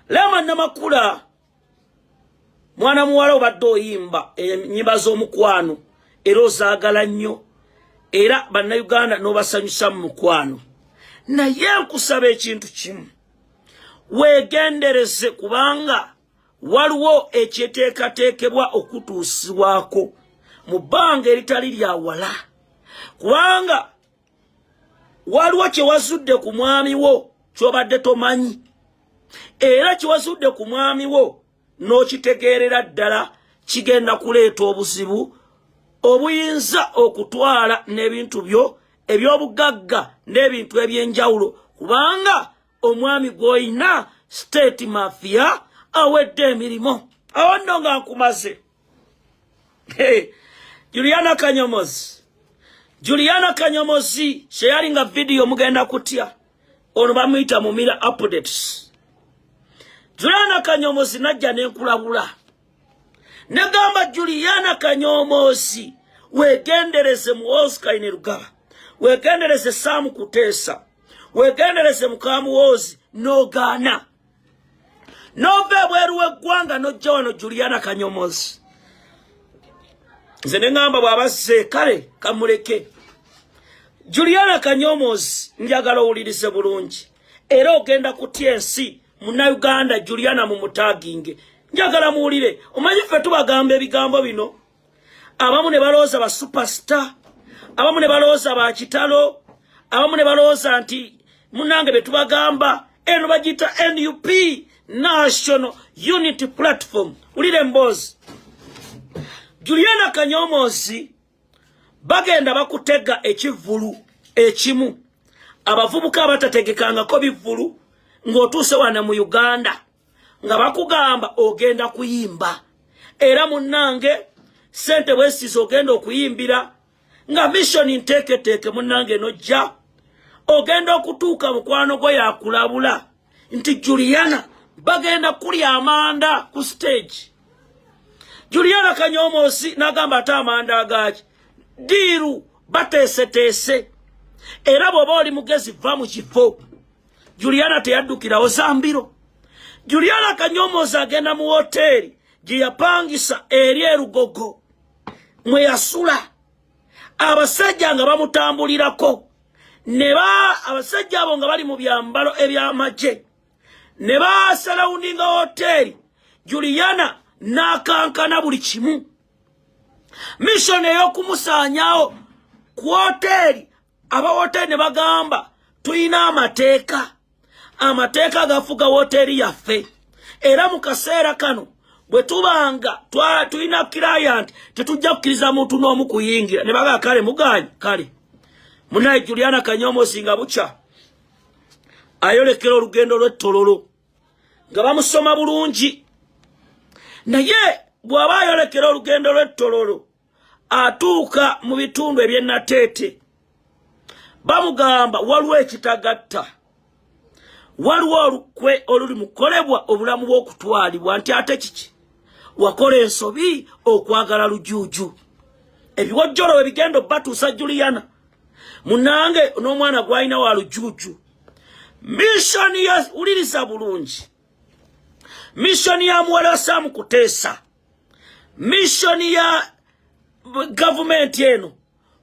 [SPEAKER 1] Lema namakula mwana muwala obadde oyimba ennyimba z'omukwano era ozaagala nnyo era bannayuganda n'obasanyusa mu mukwano naye nkusaba ekintu kimu weegendereze kubanga waliwo ekyeteekateekebwa okutuusibwako mu bbanga eritali lya wala kubanga waliwo kyewazudde ku mwami wo ky'obadde tomanyi era kyewazudde ku mwami wo n'okitegeerera ddala kigenda kuleeta obuzibu obuyinza okutwala n'ebintu byo eby'obugagga n'ebintu eby'enjawulo kubanga omwami gw'oyina state mafia awedde emirimu awo nno nga nkumaze Juliana Kanyomozi sheyalinga video mugenda kutya ono bamuyita mumira updates Juliana Kanyomozi najja nenkulabula negamba Juliana Kanyomozi wegendereze Muhoozi Kainerugaba wegendereze Sam Kuteesa wegendereze Mukamuhoozi n'ogaana nove bweru w'eggwanga n'ojja wano Juliana Kanyomozi nze ne ngamba bw'abazze kale kamuleke Juliana Kanyomozi njagala owulirize bulungi era ogenda kutya ensi Munnayuganda Juliana mumutaaginge njagala muwulire omanyi ffe tubagamba ebigambo bino abamu ne balowooza ba superstar abamu ne balowooza ba kitalo abamu ne balowooza nti munnange be tubagamba eno bagiyita NUP National Unity Platform ulire mboozi Juliana Kanyomozi bagenda bakutega ekivulu ekimu abavubuka abatategekangako bivulu
[SPEAKER 2] ng'otuuse wana mu Uganda nga bakugamba ogenda kuyimba era munnange sente bwesiza ogenda okuyimbira nga mission nteeketeeke munnange nojja ogenda okutuuka mukwano gwo yakulabula nti Juliana bagenda kulya amanda ku stage. Juliana Kanyomozi n'agamba ate amanda agaki diiru bateeseteese era bw'oba oli mugezi va mu kifo. Juliana teyaddukirawo Zambiro. Juliana Kanyomozi agenda mu hoteri gye yapangisa eri erugogo mwe yasula abasajja nga bamutambulirako abasajja abo nga bali mu byambalo eby'amagye ne basalawundinga hoteri. Juliana n'akankana buli kimu. Mission ey'okumusaanyawo ku hoteri, aba hoteri ne bagamba tuyina amateeka gafuga hoteri yaffe era mu kaseera kano bwe tubanga tuyina client tetujja kukkiriza muntu n'omu kuyingira. Ne bagamba kale muganye kale. Munaye Juliana Kanyomozi nga bukya ayolekera olugendo lw'ettololo nga bamusoma bulungi, naye bw'aba ayolekera olugendo lw'ettololo atuuka mu bitundu eby'ennateete bamugamba waliwo ekitagatta, waliwo olukwe oluli mukolebwa obulamu bw'okutwalibwa nti ate kiki wakola ensobi okwagala lujuuju. Ebiwojjolo we bigenda batuusa Juliana munange n'omwana gwalina wa lujuuju. Mission ya uliriza bulungi, mission ya muwala Sam Kuteesa, mission ya government eno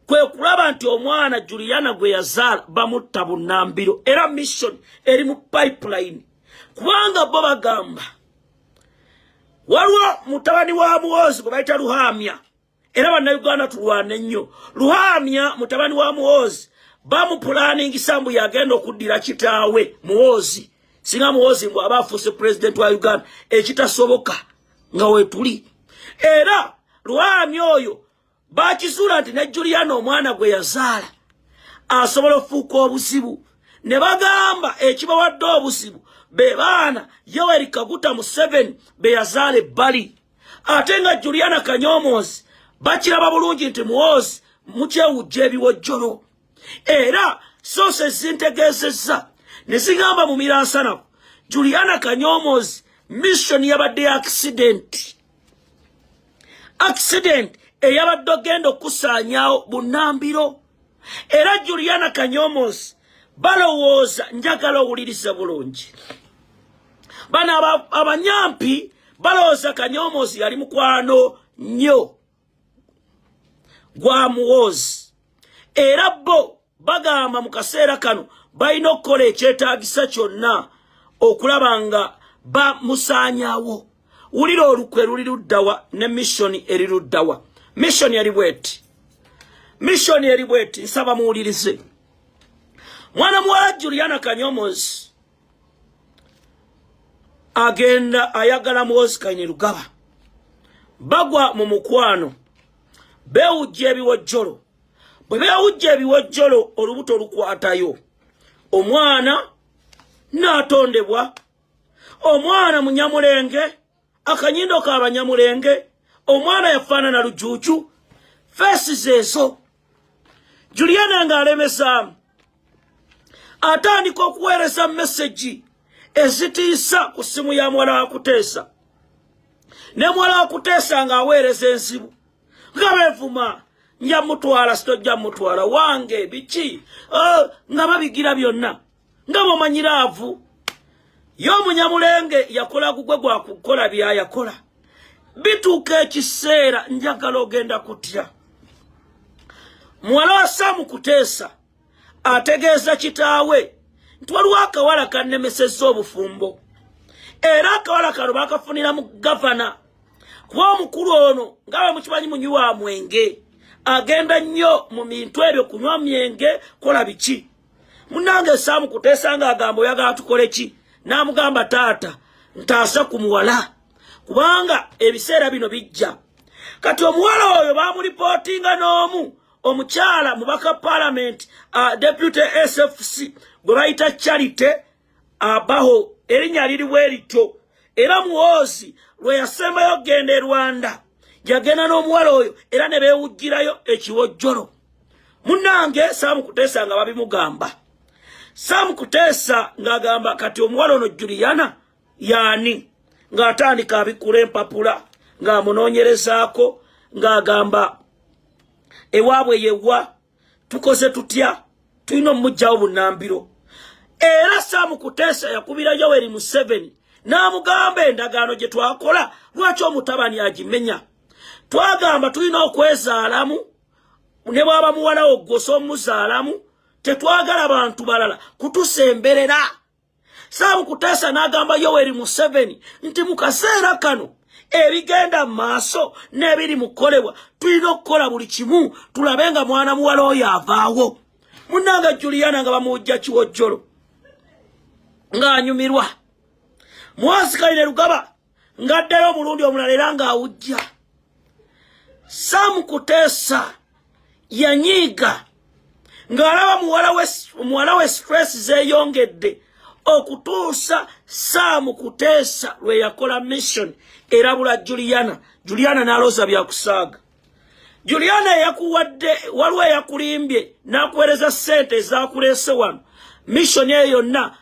[SPEAKER 2] kwe kulaba nti omwana Juliana gwe yazaala bamutta bunnambiro era mission eri mu pipeline. Kubanga bo bagamba waliwo mutabani wa Muhoozi gwe bayita Luhamya era bannayuganda tulwana nnyo. Luhamya mutabani wa Muhoozi bamupulaningi Sambu yagenda okuddira kitaawe Muhoozi singa Muhoozi mbw aba afuuse president wa Uganda ekitasoboka nga wetuli. Era Luhamya oyo bakizuula nti ne Juliana omwana gwe yazaala asobola okufuuka obuzibu. Ne bagamba ekibawadde obuzibu be baana Yoweri Kaguta Museveni be yazaala ebbali. Ate nga Juliana Kanyomozi bakiraba bulungi nti Muhoozi mukyewujja ebiwojjolo. Era soose zintegeezezza ne zigamba mu miransanaku Juliana Kanyomozi mission yabadde accident eyabadde ogenda okusaanyaawo bunnambiro. Era Juliana Kanyomozi balowooza, njagala owuliriza bulungi, bano abanyampi balowooza Kanyomozi yali mukwano nnyo gwa Muhoozi. Era bo bagamba mu kaseera kano balina okukola ekyetaagisa kyonna okulaba nga bamusaanyaawo. Wulira olukwe luli luddawa ne mission eri luddawa. Mission yali bweti, nsaba muwulirize. Mwana muwala Juliana Kanyomozi agenda ayagala Muhoozi Kainerugaba, bagwa mu mukwano, beewujja ebiwojjolo. Bwe beewujja ebiwojjolo olubuto lukwatayo, omwana n'atondebwa. Omwana munyamulenge, akanyindo k'abanyamulenge, omwana yafaanana lujuuju, feesi ezo. Juliana ng'alemesaamu atandika okuweereza message ezitiisa ku ssimu ya muwala wa Kuteesa. Ne muwala wa Kuteesa ng'aweereza ensibu nga beevuma, nja mutwala sitojja mutwala wange biki nga babigira byonna nga bw'omanyiraavu. Y'omunyamulenge yakola gugwe gwa kukola byayakola. Bituuka ekiseera njagala ogenda kutya. Muwala wa Sam Kuteesa ategeeza kitaawe nti waliwo akawala kannemesezza obufumbo. Era akawala kano bakafunira mu gavana. Kuba omukulu ono nga bwe mukimanyi munywi wa mwenge, agenda nnyo mu bintu ebyo, kunywa myenge, kola biki. Munnange Sam Kuteesa ng'agamba oyagala tukole ki? N'amugamba taata ntaasa ku muwala kubanga ebiseera bino bijja. Kati omuwala oyo bamulipootinga n'omu omukyala mubaka parliament deputy SFC gwe bayita Charity abaho erinnya liri bwerityo era muwozi lwe yasembayo genda e Rwanda yagenda n'omuwala oyo era ne beewujjirayo ekiwojjolo munnange Samukuteesa nga babimugamba Samukuteesa ng'agamba kati omuwala ono Juliana yaani ng'atandika abikula empapula ng'amunoonyerezaako ng'agamba ewaabwe yewa tukoze tutya tulina omujjawo bunnambiro era Samukuteesa yakubira Yoweri Museveni n'amugamba endagaano gye twakola lwaki omutabani agimenya twagamba tulina okwezaalamu ne bwaba muwala oggosa omuzaalamu tetwagala bantu balala kutusemberera Samukuteesa n'agamba Yoweri Museveni nti mu kaseera kano ebigenda mu maaso n'ebiri mukolebwa tulina okukola buli kimu tulabe nga mwana muwala oyo avaawo munnanga Juliana nga bamuwujja kiwojjolo ng'anyumirwa Mwasikaine Rugaba ng'addayo omulundi omulala era ng'awujja Samukuteesa yanyiiga ng'alaba muwala we stress zeeyongedde okutuusa Samukuteesa lwe yakola mission erabula Juliana n'alooza byakusaaga Juliana eyakuwadde waliwo eyakulimbye n'akuweereza ssente ezaakuleese wano mission eyo yonna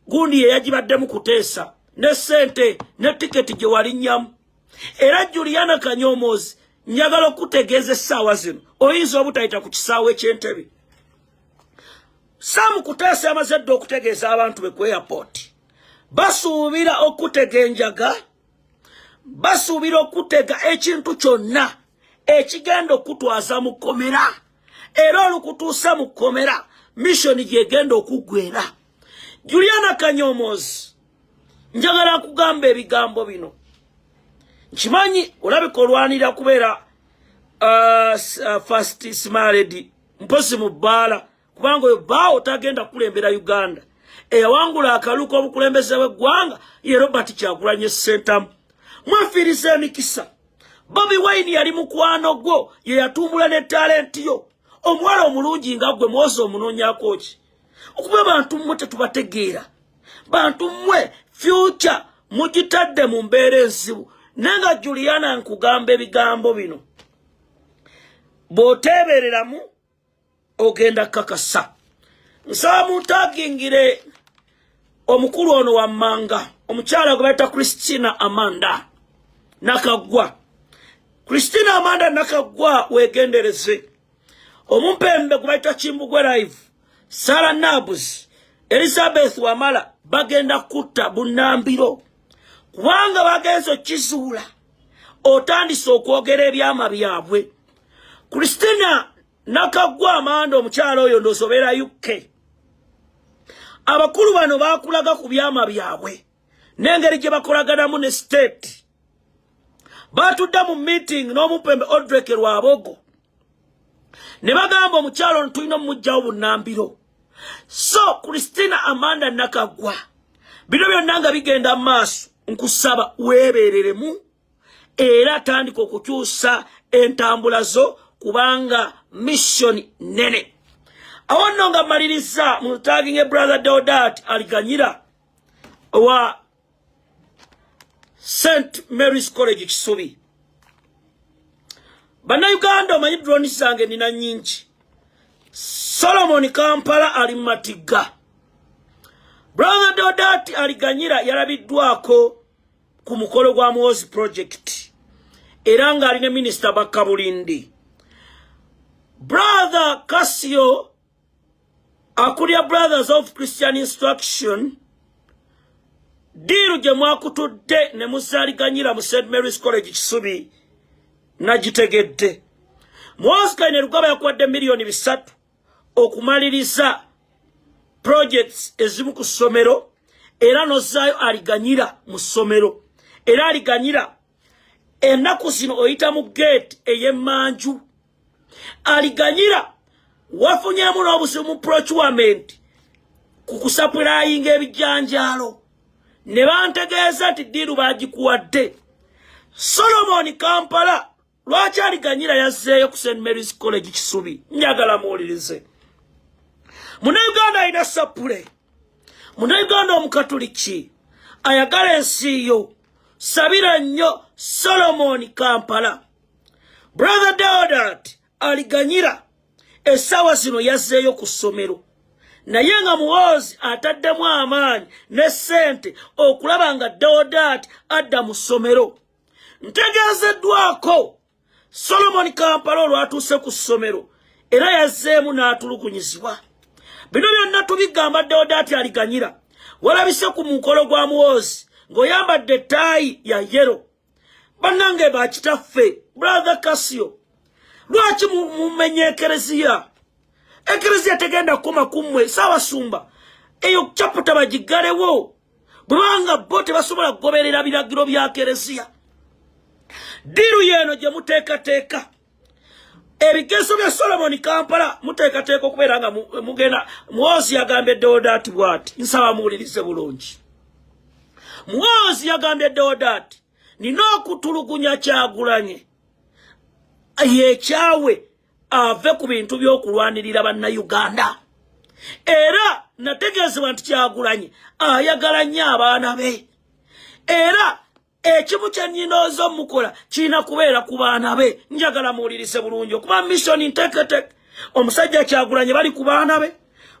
[SPEAKER 2] gundi yeyagibaddemu Kuteesa ne ssente ne tiketi gye walinnyamu era Juliana Kanyoomoozi njagala okutegeeza essaawa zino oyinza obutayita ku kisaawe ky'entebe Samukuteesa yamaze dda okutegeeza abantu be ku airport basuubira okutega enjaga basuubira okutega ekintu kyonna ekigenda okutwaza mu kkomera era olukutuusa mu kkomera mission gyegenda okuggwera Juliana Kanyoomoozi njagala kugamba ebigambo bino nkimanyi olabika olwanira kubeera first smaredi mposi mu bbaala kubanga oyo bbaawo tagenda kulembera Uganda eyawangula akaluuka obukulembeze bw'eggwanga ye Robert Kyagulanyi Ssentamu mwafiiriza emikisa Bobi Wine yali mukwano gwo ye yatumbula ne talenti yo omuwala omulungi nga gwe mwozi omunoonyaako ki okuba bantu mmwe tetubategeera bantu mmwe future mugitadde mu mbeera enzibu nenga Juliana nkugamba ebigambo bino bw'oteebereramu ogenda kakasa nsaba muntagingire omukulu ono wammanga omukyala gwe bayita Christina Amanda Nakagwa wegendereze omumpembe gwe bayita Kimbugwe Live Sarah Nabs Elizabeth Wamala bagenda kutta bunnambiro kubanga bagenzo kizuula otandise okwogera ebyama byabwe Christina Nakagwa Amanda omukyala oyo ndosobera UK abakulu bano bakulaga ku byama byabwe n'engeri gye bakolaganamu ne state batudda mu meeting n'omumpembe Odrek Lwabogo ne bagamba omukyala ono tulina omujjawo bunnambiro so Christina Amanda Nakagwa bino byonna nga bigenda mu maaso nkusaba weebereremu era tandika okukyusa entambula zo kubanga mission nene awanno nga maliriza mu tagging brother Deodat aliganyira wa St. Mary's College Kisubi Bannayuganda omanyi drone zange nina nyingi Solomon Kampala ali Matiga brother Deodat aliganyira yalabiddwako ku mukolo gwa Muhoozi project era nga ali ne minister Bakabulindi brother Casio akulya Brothers of Christian Instruction diru gye mwakutudde ne muzaliganyira mu St. Mary's College Kisubi nagitegedde Mwasikaine Rugaba yakwadde miliyoni 3 okumaliriza projects ezimu ku ssomero era nozaayo aliganyira mu ssomero era aliganyira ennaku zino oyita mu gate ey'emmanju aliganyira wafunyemu n'obuzibu mu procurement ku kusapurayinga ebijjanjaalo ne bantegeeza nti ddiiru baagikuwadde Solomon Kampala lwaki aliganyira yazzeeyo ku St. Mary's College Kisubi njagala muwulirize Munnayuganda alina sapule Munauganda omukatuliki ayagala ensi yo sabira nnyo Solomon Kampala. Brother Deodat aliganyira esawa zino yazzeeyo ku ssomero naye nga muwozi ataddemu amaanyi ne ssente okulaba nga Deodat adda mu ssomero. Ntegeezeddwako Solomon Kampala olwatuuse ku ssomero era yazzeemu n'atulugunyizibwa. Bino byonna tubigamba Deodat aliganyira. Walabise ku mukolo gwa muwozi ng'oyambadde ettaayi ya yero. Bannange bakitaffe Brother Kasio, lwaki mumenye ekereziya? Ekereziya tegenda kukoma kummwe Ssaabasumba. Eyo chaputa bagigalewo bwebanga bo tebasobola kugoberera biragiro bya kereziya. Diru yeno gye muteekateeka ebigezo bya Solomon Kampala muteekateeka okubeera nga mugenda. Muwozi yagambye Deodat bw'ati, nsaba muwulirize bulungi. Muwozi yagambye Deodat nina okutulugunya Kyagulanyi yekyawe ave ku bintu by'okulwanirira bannayuganda. Era nategeezebwa nti Kyagulanyi ayagala nnyo abaana be. Era ekimu kye nnyinooza omukola kirina kubeera ku baana be. Njagala muwulirize bulungi okuba mission nteeketeeke. Omusajja Kyagulanyi bali ku baana be,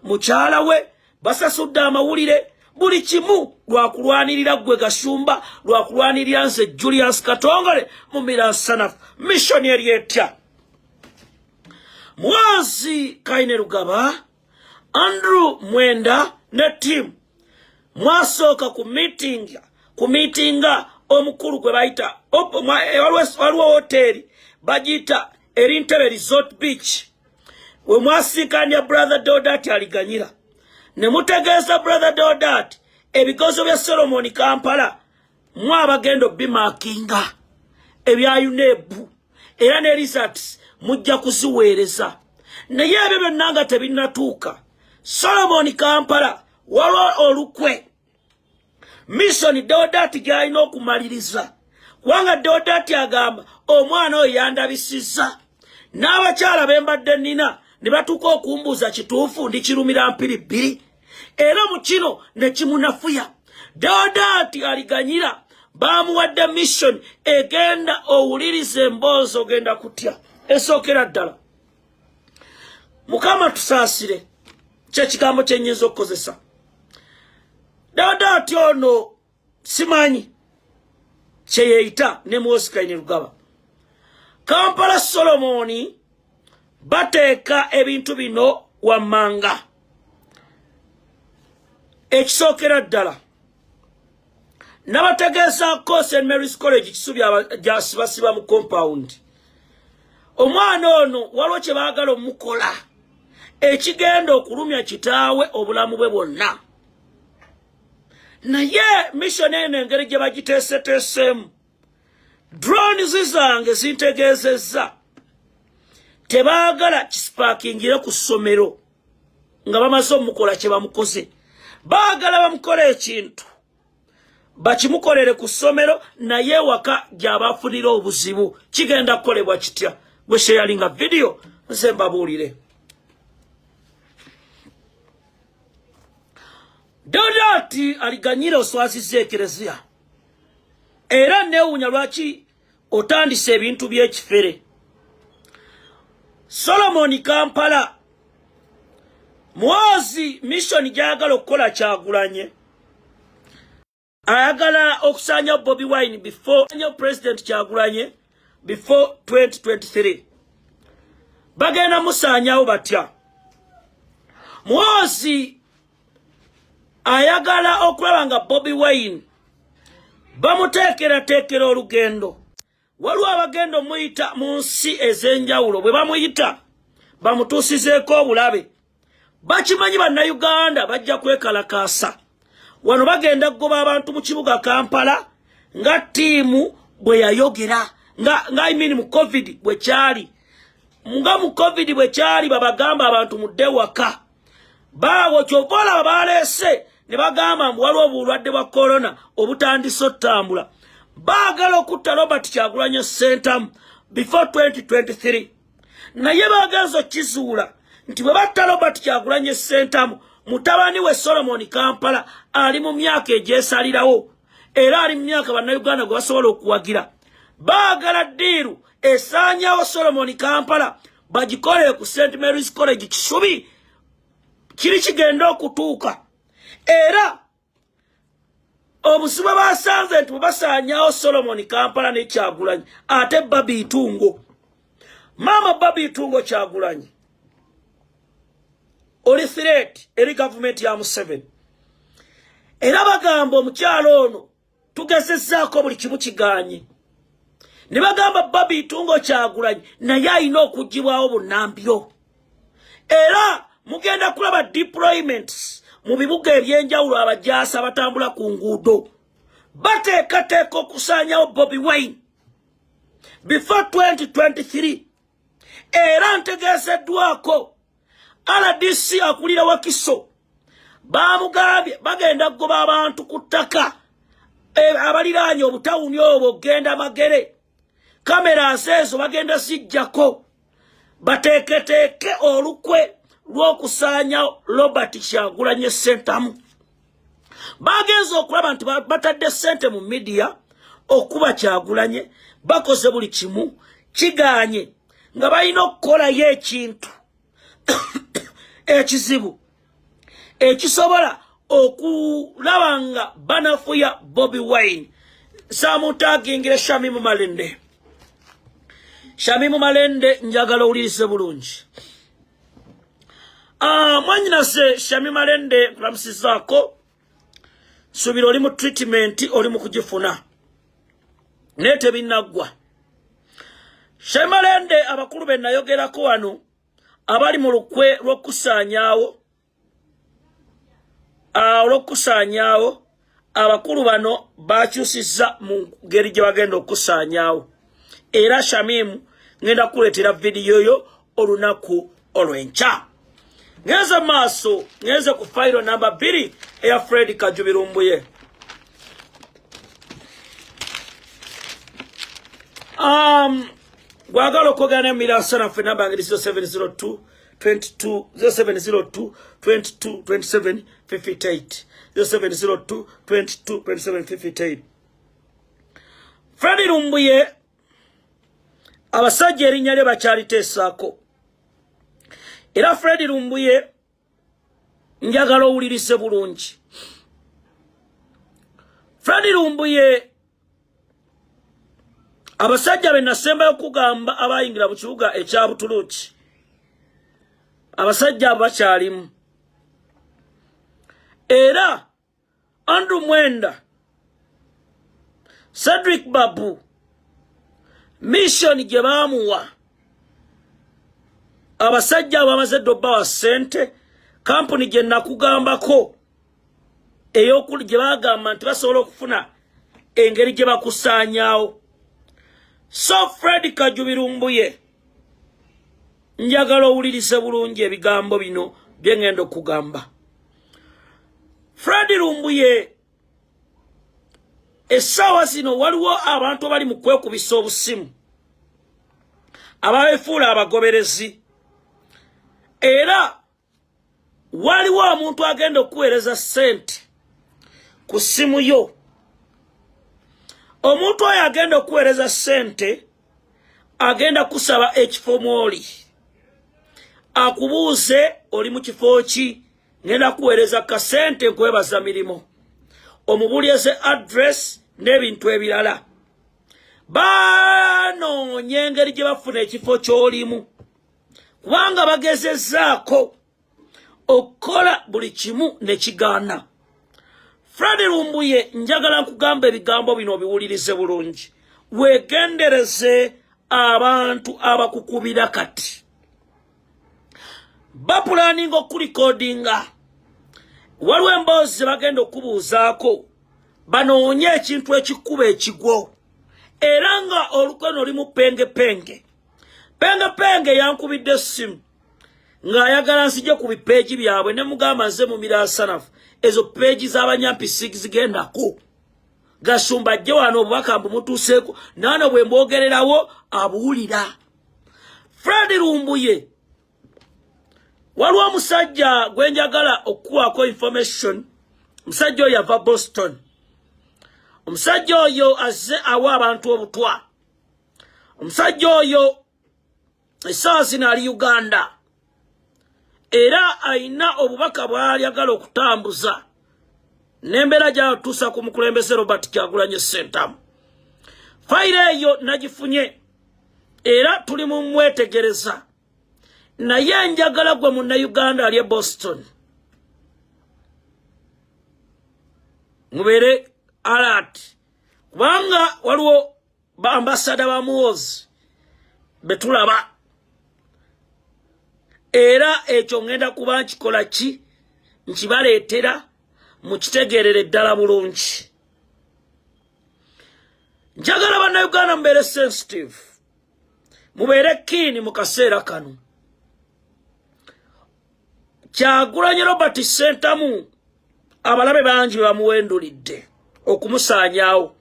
[SPEAKER 2] mukyala we basasudde amawulire, buli kimu lwakulwanirira gwe Gasumba, lwakulwanirira nze Julius Katongole mu Miransanafu. Mission eri etya. Muwozi Kainerugaba, Andrew Mwenda ne team mwasooka ku meetinga omukulu gwe bayita waliwo hoteri bagiyita Erintebe Resort Beach we mwasinkanya Brother Deodat aliganyira. Ne mutegeeza Brother Deodat ebigozo bya Solomon Kampala mwabagenda bimakinga ebya UNEP era ne results mujja kuziweereza. Naye ebyo byonna nga tebinnatuuka, Solomon Kampala waliwo olukwe mission Deodat gy'alina okumaliriza. Kubanga Deodat agamba omwana oyo yandabisizza n'abakyala bembadde nnina ne batuuka okumbuuza kituufu ndikirumira mpiribbiri. Era mu kino ne kimunafuya. Deodat aliganyira bamuwadde mission egenda owuliriza emboozi ogenda kutya. Esookera ddala Mukama tusaasire kye kigambo kye nnyinza okukozesa. Deodat ono simanyi kye yeeyita ne Muwozi Kainerugaba. Kampala Solomoni bateeka ebintu bino wammanga. Ekisookera ddala nabategeezaako St. Mary's College Kisubi gyasibasiba mu compound. Omwana ono waliwo kye baagala omukola ekigenda okulumya kitaawe obulamu bwe bwonna. Naye mission eno engeri gye bagiteeseteesemu, drones zange zintegeezezza tebaagala kispaakingire ku ssomero nga bamaze omukola kye bamukoze. Baagala bamukole ekintu bakimukolere ku ssomero naye waka gy'abafunira obuzibu kigenda kukolebwa kitya. Gwe sharinga video nze mbabuulire. Deodat aliganyira oswazizza ekereziya era neewuunya lwaki otandise ebintu by'ekifere. Solomon Kampala muwozi mission gy'ayagala okukola Kyagulanyi ayagala okusaanya Bobi Wine before President Kyagulanyi before 2023. Bagenda musaanyawo batya. Muwozi ayagala okulaba nga Bobi Wine bamuteekerateekera olugendo. Waliwo abagenda omuyita mu nsi ez'enjawulo bwe bamuyita bamutuusizeeko obulabe. Bakimanyi bannayuganda bajja kwekalakaasa. Wano bagenda kugoba abantu mu kibuga Kampala nga ttiimu bwe yayogera nga mu COVID bwe kyali. Nga mu COVID bwe kyali babagamba abantu mudde waka. Baawo kyova olaba baleese ne bagamba mbu waliwo obulwadde bwa corona obutandise ottambula. Baagala okutta Robert Kyagulanyi Ssentamu before 2023. Naye baagenza okkizuula nti bwe batta Robert Kyagulanyi Ssentamu mutabani we Solomon Kampala ali mu myaka egyesalirawo era ali mu myaka bannayuganda gwe basobola okuwagira baagala ddiiru esaanyawo Solomon Kampala bagikolere ku St. Mary's College Kisubi kiri kigenda okutuuka era obusibe basanze nti basaanyawo Solomon Kampala ne Kyagulanyi ate Babi Itungo mama Babi Itungo Kyagulanyi oli threat eri government ya Museveni era bagamba omukyalo ono tugezezzaako buli kimu kiganye ne bagamba Babi Itungo Kyagulanyi naye alina okuggibwawo bunnambiro era mugenda kulaba deployments mu bibuga ebyenjawulo abajaasi abatambula ku nguudo bateekateeka okusaanyawo Bobi Wine before 2023 era ntegeeseddwako RDC akulira Wakiso bamugambye bagenda kugoba abantu ku ttaka abaliraanye obutawuni obwo genda magere kamera ezo bagenda zijjako bateeketeeke olukwe lw'okusaanya Robert Kyagulanyi Sentamu bagenza okulaba nti batadde ssente mu media okuba Kyagulanyi bakoze buli kimu kiganye nga balina okukolayo ekintu ekizibu ekisobola okulaba nga banafuya Bobi Wine saamutaagingire Shamimu Malende njagala owulirize bulungi mwanyinase Shamimu Malende kulamusizaako subira oli mu treatment oli mu kugifuna naye tebinaggwa Shamimu Malende abakulu be nayogerako wano abali mu lukwe lw'okusaanyaawo abakulu bano bakyusizza mu ngeri gye bagenda okusaanyaawo era Shamimu ngenda kuleetera vidiyo yo olunaku olw'enkya ngenze maaso ngenze ku fayiro namba 2 eya Fred Kajubirumbuye gwagala okogana mirasana fe namba ngiri 0702 22 0702 22 27 58 0702 22 27 58 Fred Rumbuye abasajja erinnya lye bakyaliteesaako era Fred Rumbuye njagala owulirise bulungi Fred Rumbuye abasajja be nasembayo okugamba abayingira mu kibuga ekya Butuluki abasajja abo bakyalimu era Andrew Mwenda Cedric Babu mission gye baamuwa abasajja bamaze dobba wa sente kampuni gye nakugambako ey'okuli gye bagamba nti basobola okufuna engeri gye bakusaanyaawo so Fred Kajubirumbuye njagala owulirize bulungi ebigambo bino bye ngenda okugamba Fred Rumbuye essaawa zino waliwo abantu abali mu kwekubisa obusimu ababefuula abagoberezi era waliwo omuntu agenda okuweereza ssente ku ssimu yo omuntu oyo agenda okuweereza ssente agenda kusaba ekifo mw'oli akubuuze oli mu kifo ki ngenda kuweereza kasente nkwebaza mirimu omubuulize address n'ebintu ebirala banoonya engeri gye bafuna ekifo ky'olimu kubanga bagezezzaako okukola buli kimu ne kigaana Fred Rumbuye njagala nkugamba ebigambo bino obiwulirize bulungi weegendereze abantu abakukubira kati bapulaninga okulikodinga waliwo emboozi ze bagenda okubuuzaako banoonye ekintu ekikuba ekigwo era nga olukweno oli mu pengepenge yankubidde essimu ng'ayagala nsije ku bipeegi byabwe ne mugamba nze mu mirasanafu ezo peegi z'abanyampi zigendako gasumba ajje wano obubaka mbumutuuseeko naano bwe mbwogererawo abuwulira Fred Rumbuye Waliwo omusajja gwe njagala okuwaako information. Omusajja oyo yava Boston. Omusajja oyo azze awa abantu obutwa. Omusajja oyo essaawa zino ali Uganda. Era ayina obubaka bw'ayagala okutambuza. N'embeera gy'atuusa ku mukulembeze Robert Kyagulanyi Ssentamu. Fayiro eyo nagifunye. Era tuli mu mwetegereza. Naye njagala gwe Munnayuganda ali e Boston. Mubeere alert. Kubanga waliwo ambasada ba Muhoozi betulaba. Era ekyo ngenda kuba nkikola ki nkibaleetera mukitegeerere ddala bulungi. Njagala Bannayuganda mubeere sensitive. Mubeere keen mu kaseera kano. Kyagulanyi Robert Ssentamu abalabe bangi bamuwendulidde okumusaanyaawo.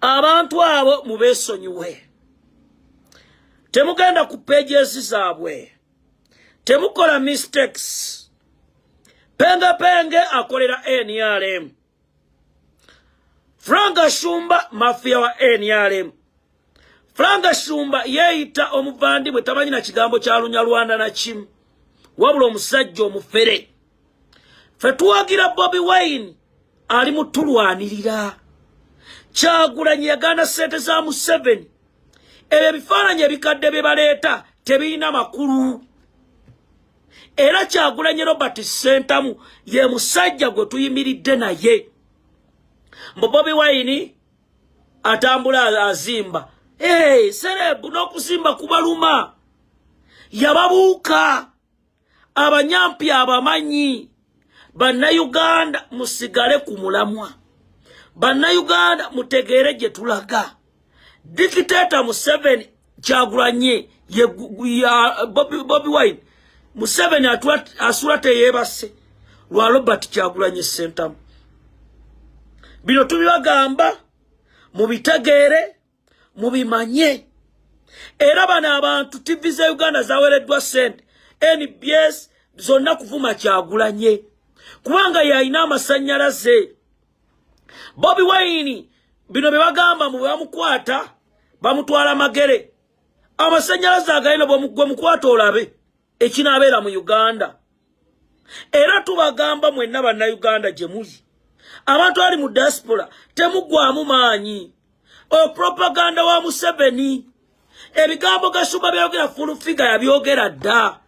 [SPEAKER 2] Abantu abo mubeesonyiwe. Temugenda ku pages zaabwe. Temukola mistakes. Penge akolera NRM. Franga Shumba mafia wa NRM. Franga Shumba yeeyita omuvandimwe tamanyi na kigambo kya Lunyalwanda na kimu. Wabula omusajja omufere. Ffe tuwagira Bobi Wine ali mutulwanirira. Kyagulanyi yagana ssente za Museveni. Ebyo ebifaananyi ebikadde bye baleeta tebirina makulu. Era Kyagulanyi Robert Ssentamu ye musajja gwe tuyimiridde naye. Mbu Bobi Wine atambula azimba. Serebu n'okuzimba kubaluma. Yababuuka. Abanyampi abamanyi. Bannayuganda musigale ku mulamwa. Bannayuganda mutegeere gye tulaga. Dikiteta Museveni Kyagulanyi Bobi Wine. Museveni asula teyeebase lwa Robert Kyagulanyi Ssentamu. Bino tubibagamba mubitegeere mubimanye. Era bano abantu TV za Uganda zawereddwa ssente. NBS zonna kuvuma Kyagulanyi. Kubanga yalina amasannyalaze. Bobi Wine bino bye bagamba mu bamukwata bamutwala magere. Amasannyalaze agalina bwe mukwata olabe ekinaabeera mu Uganda. Era tubagamba mwenna Bannayuganda gye muli. Abantu ali mu diaspora temuggwaamu maanyi. Propaganda wa Museveni. Ebigambo Gasumba byogera full figure yabyogera dda.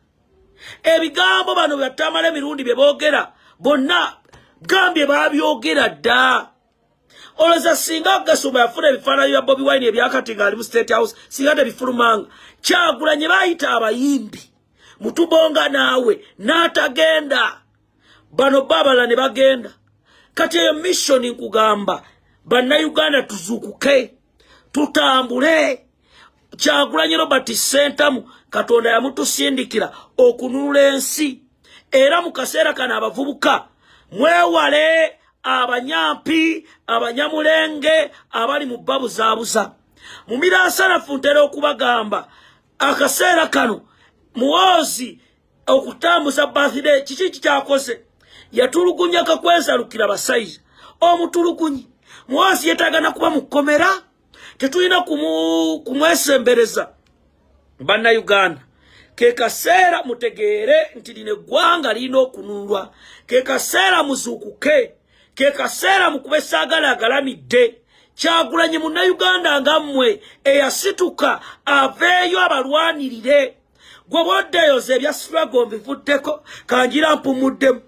[SPEAKER 2] Ebigambo bano byatamala emirundi bye boogera bonna gambye babyogera dda. Olowooza singa Gasumba yafuna ebifaananyi bya Bobi Wine ebyakati ng'ali mu State House singa tebifulumanga. Kyagulanyi bayita abayimbi. Mutubonga naawe n'atagenda. Bano babala ne bagenda. Kati eyo mission nkugamba Bannayuganda tuzuukuke tutambule. Kyagulanyi Robert Ssentamu Katonda yamutusindikira okununula ensi. Era mu kaseera kano abavubuka mwewale abanyampi abanyamulenge abali mu babuzaabuza. Mu miransanafu ntera okubagamba akaseera kano Muhoozi okutambuza birthday kiki kyakoze yatulugunya kakwezalukira basaiza omutulugunyi. Muhoozi yetagana kuba mukomera tetulina kumwesembereza. Bannayuganda ke kaseera mutegeere nti lino eggwanga lirina okununulwa. Ke kaseera muzuukuke. Ke kaseera mukubeessaagala agalamidde. Kyagulanyi Munnayuganda ngammwe eyasituka aveeyo abalwanirire. Gwe bw'oddeeyoza ebya struggle mbivuddeko kanjira mpumuddemu.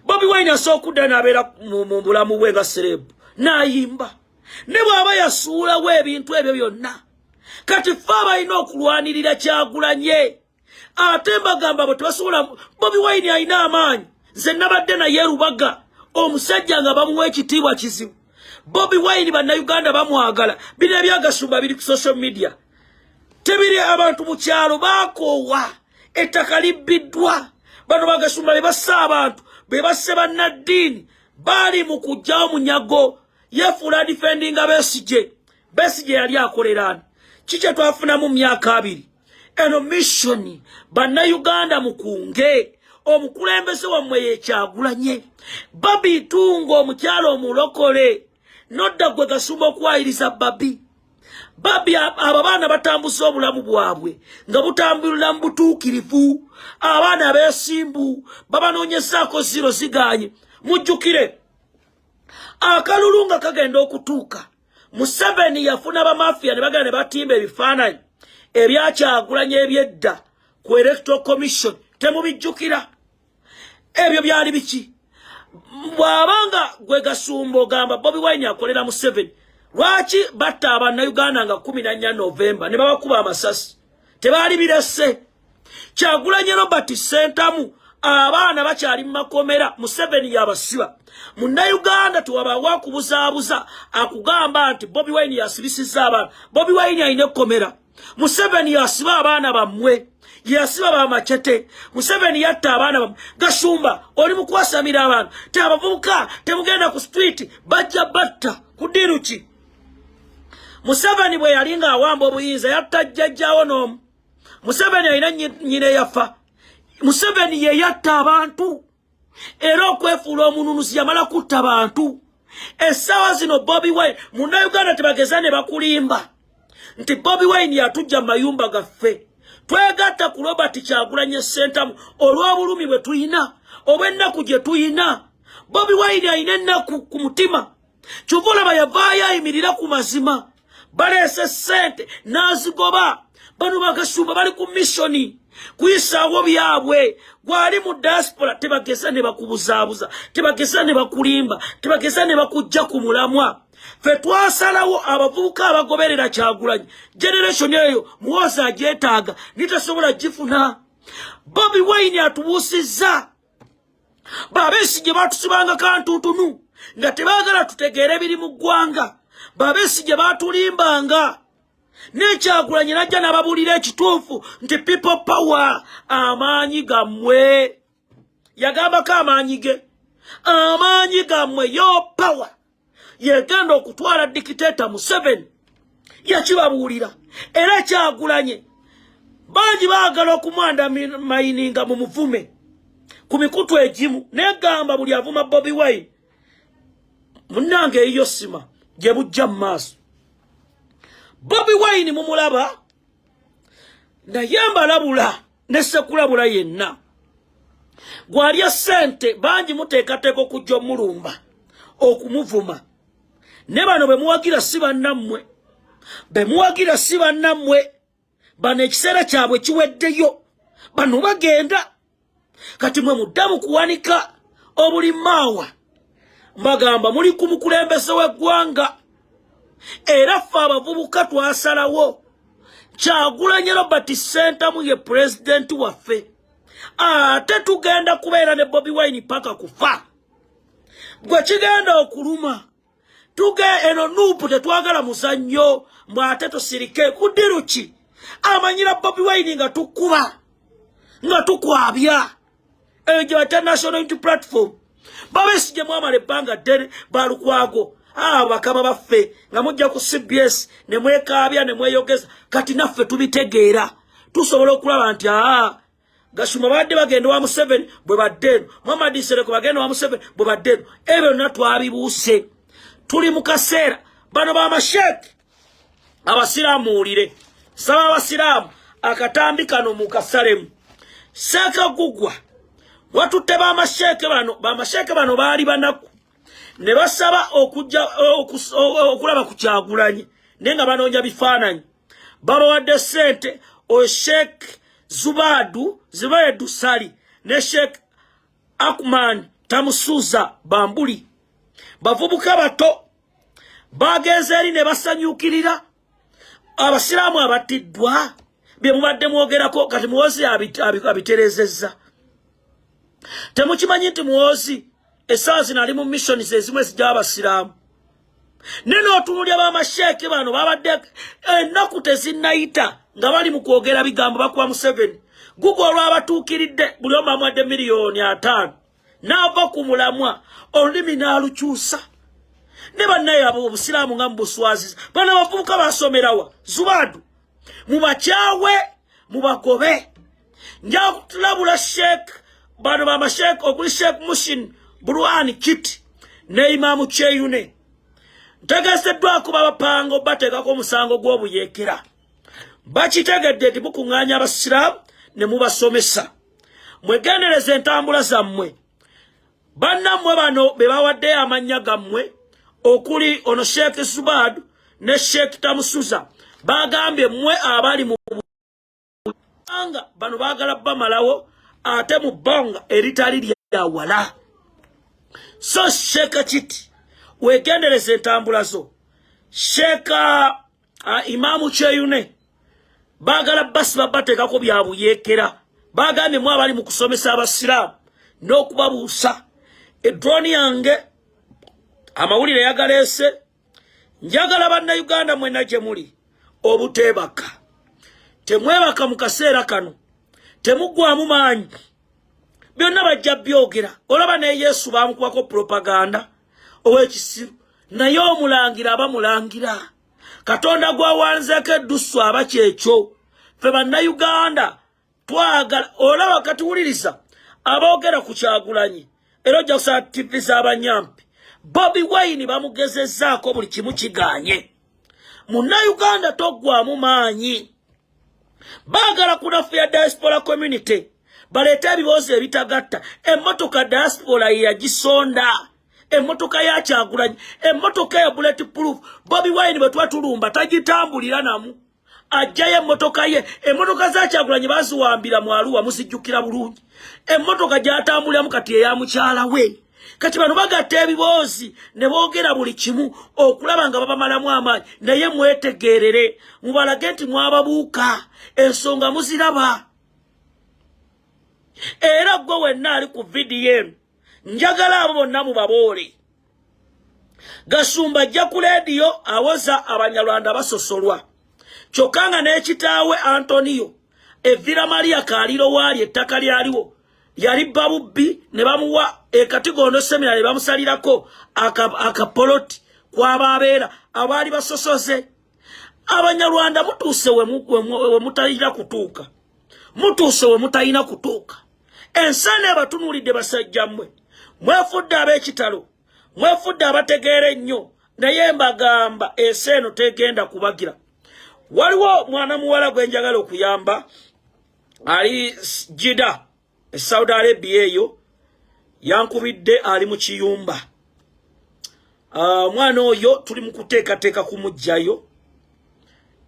[SPEAKER 2] Bobi Wine asooka okudda n'abeera mu bulamu bwe nga serebu n'ayimba. Ne bw'aba yasuulawo ebintu ebyo byonna. Kati ffe abalina okulwanirira Kyagulanyi. Ate mbagamba bwe tebasobola. Bobi Wine alina amaanyi. Nze nabadde naye Rubaga. Omusajja nga bamuwa ekitiibwa kizibu. Bobi Wine Bannayuganda bamwagala. Bino ebyagasumba biri ku social media. Tebiri abantu mu kyalo baakoowa. Ettaka libbiddwa. Bano bagasumba be bassa abantu. Be basse bannaddiini. Baali mu kuggyawo munyago. Yefuula defendinga Besigye. Besigye yali akolerani. Kiki twafuna mu myaka 2. eno mission banna Uganda mukunge omukulembeze wammwe yekyagulanye Babi Tungo omukyalo omulokole nodda gwe Gasumba okwayiriza Babi abaana batambuza obulamu bwabwe nga butambulira mu butuukirivu abaana abeesimbu babanoonyezaako ziro ziganye mujjukire akalulu nga kagenda okutuuka Museveni yafuna bamafia ne bagenda ne batimba ebifaananyi ebyakyagulanye ebyedda ku Electoral Commission temubijjukira ebyo byali biki bwabanga gwe Gasumba ogamba Bobi Wine akolera Museveni lwaki batta Abannayuganda nga 14 Novemba ne babakuba amasasi tebaali birese Kyagulanye Robert Sentamu abaana bakyali mu makomera Museveni yabasiba Munnayuganda tuwabawa kubuzaabuza akugamba nti Bobi Wine yasibisizza abaana Bobi Wine ayina ekkomera Museveni yasiba abaana bammwe yasiba bamachete Museveni yatta abaana bammwe Gasumba oli mu kwasamira abaana te abavubuka temugenda ku street bajja batta kudiruki Museveni bwe yalinga awamba obuyinza yatta jjajjaawo n'omu Museveni alina nnyine yafa Museveni ye yatta abantu era okwefuula omununuzi yamala kutta abantu essaawa zino Bobi Wine Munnayuganda tebageza ne bakulimba nti Bobi Wine yatujja mayumba gaffe twegatta ku Robert Kyagulanye Sentamu olw'obulumi bwe tuyina obw'ennaku gye tuyina Bobi Wine ayina ennaku ku mutima kyuva yavaayo ayimirira ku mazima baleese ssente n'azigoba bano Bagasumba bali ku missoni kuyisaawo byabwe gwali mu diaspora tebageza ne bakubuzaabuza tebageza ne bakulimba tebageza ne bakujja ku mulamwa fe twasalawo abavubuka abagoberera Kyagulanye generation eyo muwoza agyetaaga nitasobola gifuna Bobi Wine atubuusizza Babesige batusibanga kantutunu nga tebaagala tutegeere biri mu ggwanga Babesige batulimbanga Kyagulanye najja n'ababuulira ekituufu nti people power amaanyi gammwe yagambako amaanyi gammwe yo power yegenda okutwala dictator Museveni yakibabuulira era Kyagulanye bangi baagala okumwanda mayininga mu muvume ku mikutu egimu negamba buli avuma Bobi Wine munnange eyo sima gye bujja mu maaso Bobi Wine mumulaba naye mbalabula ne sekulabula yenna gwalya ssente bangi muteekateeka okujja omulumba okumuvuma ne bano bemuwagira si bannammwe bano ekiseera kyabwe kiweddeyo bano bagenda kati mwe muddamu kuwanika obuli maawa mbagamba muli ku mukulembeze w'eggwanga era ffe abavubuka twasalawo Kyagulanye Robert Sentamu ye president waffe ate tugenda kubeera ne Bobi Wine paka kufa gwe kigenda okuluma eno NUP tetwagala muzannyo mbwate tosirike kudiruki amanyira Bobi Wine nga tukwabya eyo gye bata National Unity Platform Babesige mwamala ebbanga ddene balukwago bakama baffe nga mujja ku CBS ne mwekaabya ne mweyogeza kati naffe tubitegeera tusobola okulaba nti Gasumba badde bagenda wa Museveni bwe baddeno Muhammad Sereko bagenda wa Museveni bwe baddeno ebyo byonna twabibuuse tuli mu kaseera bano b'amasheke abasiraamu muwulire saba abasiraamu akatambi kano mu kasalemu Sekagugwa watutte b'amasheke bano baali banaku ne basaba okujja okulaba ku Kyagulanye nenga banoonya bifaananyi babawadde ssente o Sheikh Zubedu Sali ne Sheikh Akman Tamusuza Bambuli bavubuka bato bagenze eri ne basanyukirira abasiraamu abattiddwa bye mubadde mwogerako kati muwozi abiterezezza temukimanyi nti muwozi essaawa zino ali mu missions ezimu ezijja abasiraamu neno otunulya b'amasheke bano babadde ennaku tezinnayita nga bali mu kwogera bigambo bakuba Museveni gugo olwabatuukiridde buli omu amuwadde $5,000,000 n'ava ku mulamwa olulimi n'alukyusa ne bannaye abo obusiraamu nga mubuswaziza bano abavubuka basomerawa Zubadu mubakyawe mubagobe nja kutulabula Sheikh bano bama Sheikh okuli Sheikh Mushin Burwani Kit ne Imamu Cheyune ntegeseddwa kuba bapango bategako musango gw'obuyekera bakitegedde nti mukunganya abasiraamu ne mubasomesa mwegendereze entambula zammwe bannammwe bano be bawadde amannya gammwe okuli ono Sheikh Subad ne Sheikh Tamusuza bagambye mmwe abali mu anga bano bagala bamalawo ate mu bbanga eritali lya wala so Sheikh Kiti wegendereze entambula zo Sheikh Imamu Cheyune bagala basiba batekako byabuyekera bagambye mmwe abali mu kusomesa abasiraamu n'okubabuusa edroni yange amawulire yagalese njagala bannayuganda mwena gye muli obuteebaka temwebaka mu kaseera kano temuggwamu maanyi byonna bajja byogera olaba ne Yesu bamukubako propaganda ow'ekisiru naye omulangira abamulangira Katonda gwawanzeko eddusu abakyekyo ffe bannayuganda twagala olaba katuwuliriza aboogera ku Kyagulanyi era ojja kusaba tivi z'abanyampi Bobi Wine bamugezezzaako buli kimu kiganye munnayuganda toggwamu maanyi baagala kunafuya diaspora community baleeta ebibuuzo ebitagatta emmotoka diaspora ye yagisonda emmotoka ya Kyagulanyi emmotoka ya bulletproof Bobi Wine bwe twatulumba tagitambulira namu ajjayo emmotoka ye emmotoka za Kyagulanyi baziwambira mu Arua musijjukira bulungi emmotoka gyatambuliramu kati eya mukyala we kati bano bagatta ebiboozi ne boogera buli kimu okulaba nga babamalamu amaanyi naye mwetegerere mubalage nti mwababuuka ensonga muziraba era gwe wenna ali ku vidiyo njagala abo bonna mubaboole Gasumba ajja ku leediyo awoza Abanyarwanda basosolwa kyokka nga n'ekitaawe Antonio Evira Maria Kaliro waali ettaka lyaliwo yali babubbi ne bamuwa ekatigondo semina ne bamusalirako akapoloti kw'ababeera abaali basosoze Abanyarwanda mutuuse we mutalina kutuuka mutuuse we mutalina kutuuka ensana abatunulidde basajjammwe mwefudde ab'ekitalo mwefudde abategeera ennyo naye mbagamba ensi eno tegenda kubagira waliwo mwana muwala gwe njagala okuyamba ali Jida Saudi Arabia eyo yankubidde ali mu kiyumba omwana oyo tuli mu kuteekateeka kumugjayo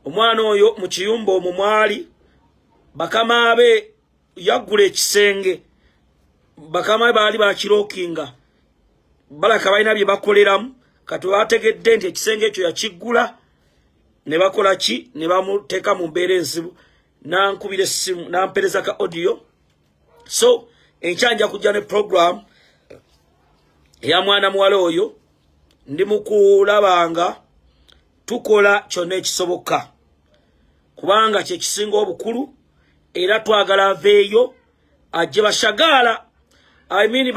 [SPEAKER 2] omwana oyo mu kiyumba omwo mwali bakama be yaggula ekisenge bakama be baali bakirookinga balaka balina bye bakoleramu kati bategedde nti ekisenge ekyo yakiggula ne bakola ki ne bamuteeka mu mbeera enzibu nankubira essimu nampereza ka audio so enkyanja kujja ne program eya mwana muwala oyo ndi mukulabanga tukola kyonna ekisoboka kubanga kye kisinga obukulu era twagala aveeyo ajje bashagaala I mean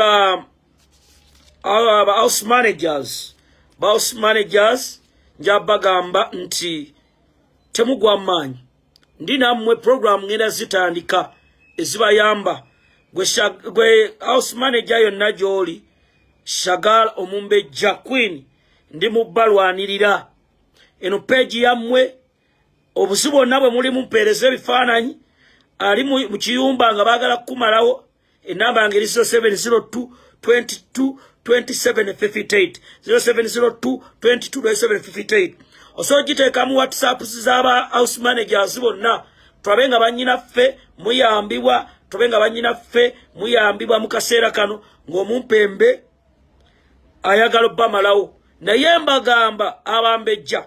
[SPEAKER 2] house managers njabagamba nti temugwa maanyi ndi nammwe program ngenda zitandika ezibayamba gwe house manager yonna gy'oli Shagala Omumbejja Queen ndi mubalwanirira eno page yammwe obuzibu bwonna bwe muli mumpeereza ebifaananyi ali mu kiyumba nga baagala kukumalawo enamba yange eri 0702 22 2758 0702 22 2758 osobola giteekamu WhatsApp z'aba house managers bonna tulabe nga bannyinaffe muyambibwa tulabe nga bannyinaffe muyambibwa mu kaseera kano ng'omumpembe ayagala obbamalawo naye mbagamba abambejja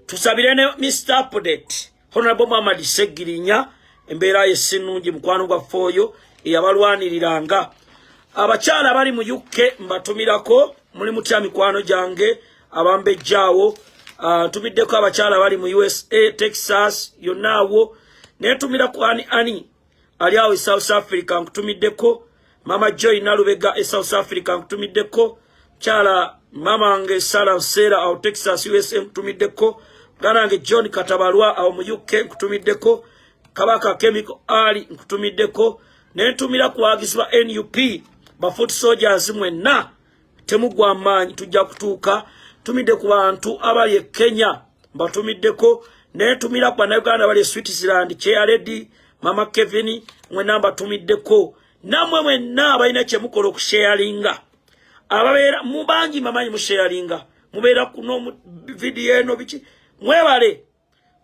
[SPEAKER 2] tusabire ne Mr. Update Honorable Muhammad Segirinya embeera ye sinungi mukwano gwaffe oyo eyabalwaniriranga abakyala bali mu UK mbatumirako muli mutya mikwano gyange abambejjaawo tumiddeko abakyala bali mu USA Texas yonnaawo netumira ku ani ali awo South Africa nkutumiddeko Mama Joy Nalubega South Africa nkutumiddeko kyala mama nge Sara Sera awo Texas USA nkutumiddeko ganange John Katabalwa awo mu UK nkutumiddeko Kabaka Chemical Ali nkutumiddeko nentumira ku bawagizi ba NUP ba foot soldiers mwenna temugwa amaanyi tujja kutuuka tumidde ku bantu abali e Kenya mbatumiddeko nentumira ku bannayuganda bali e Switzerland Kyaledi Mama Kevin mwenna mbatumiddeko namwe mwenna abalina kyemukola okusharinga ababeera mubangi mamanyi musharinga mubeera kuno video eno biki mwebale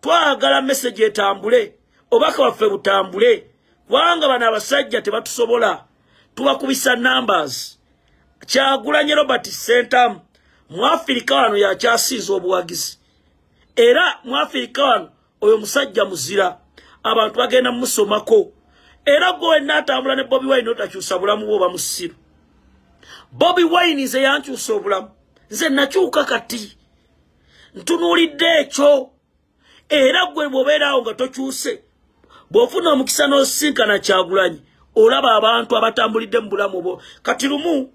[SPEAKER 2] twagala message etambule obaka waffe butambule wanga bana abasajja tebatusobola tubakubisa numbers Kyagulanyi Robert Center mu Afrika wano yakyasiza obuwagizi era mu Afrika wano oyo musajja muzira abantu bagenda musomako era gwe natambula ne Bobi Wine otakyusa bulamu bwo bamusiru Bobi Wine nze yankyusa obulamu nze nakyuka kati ntunuulidde ekyo era gwe bwobeerawo nga tokyuse bw'ofuna omukisa n'osinkana Kyagulanyi olaba abantu abatambulidde mu bulamu bwo kati lumu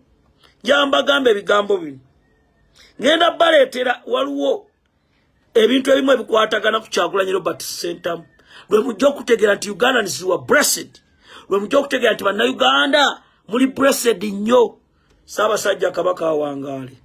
[SPEAKER 2] jambagamba ebigambo bino ngenda baleetera waliwo ebintu ebimu ebikwatagana ku Kyagulanyi Robert Center lwe mujja okutegeera nti Ugandans were blessed lwe mujja okutegeera nti bannayuganda muli blessed nnyo Ssaabasajja Kabaka awangaale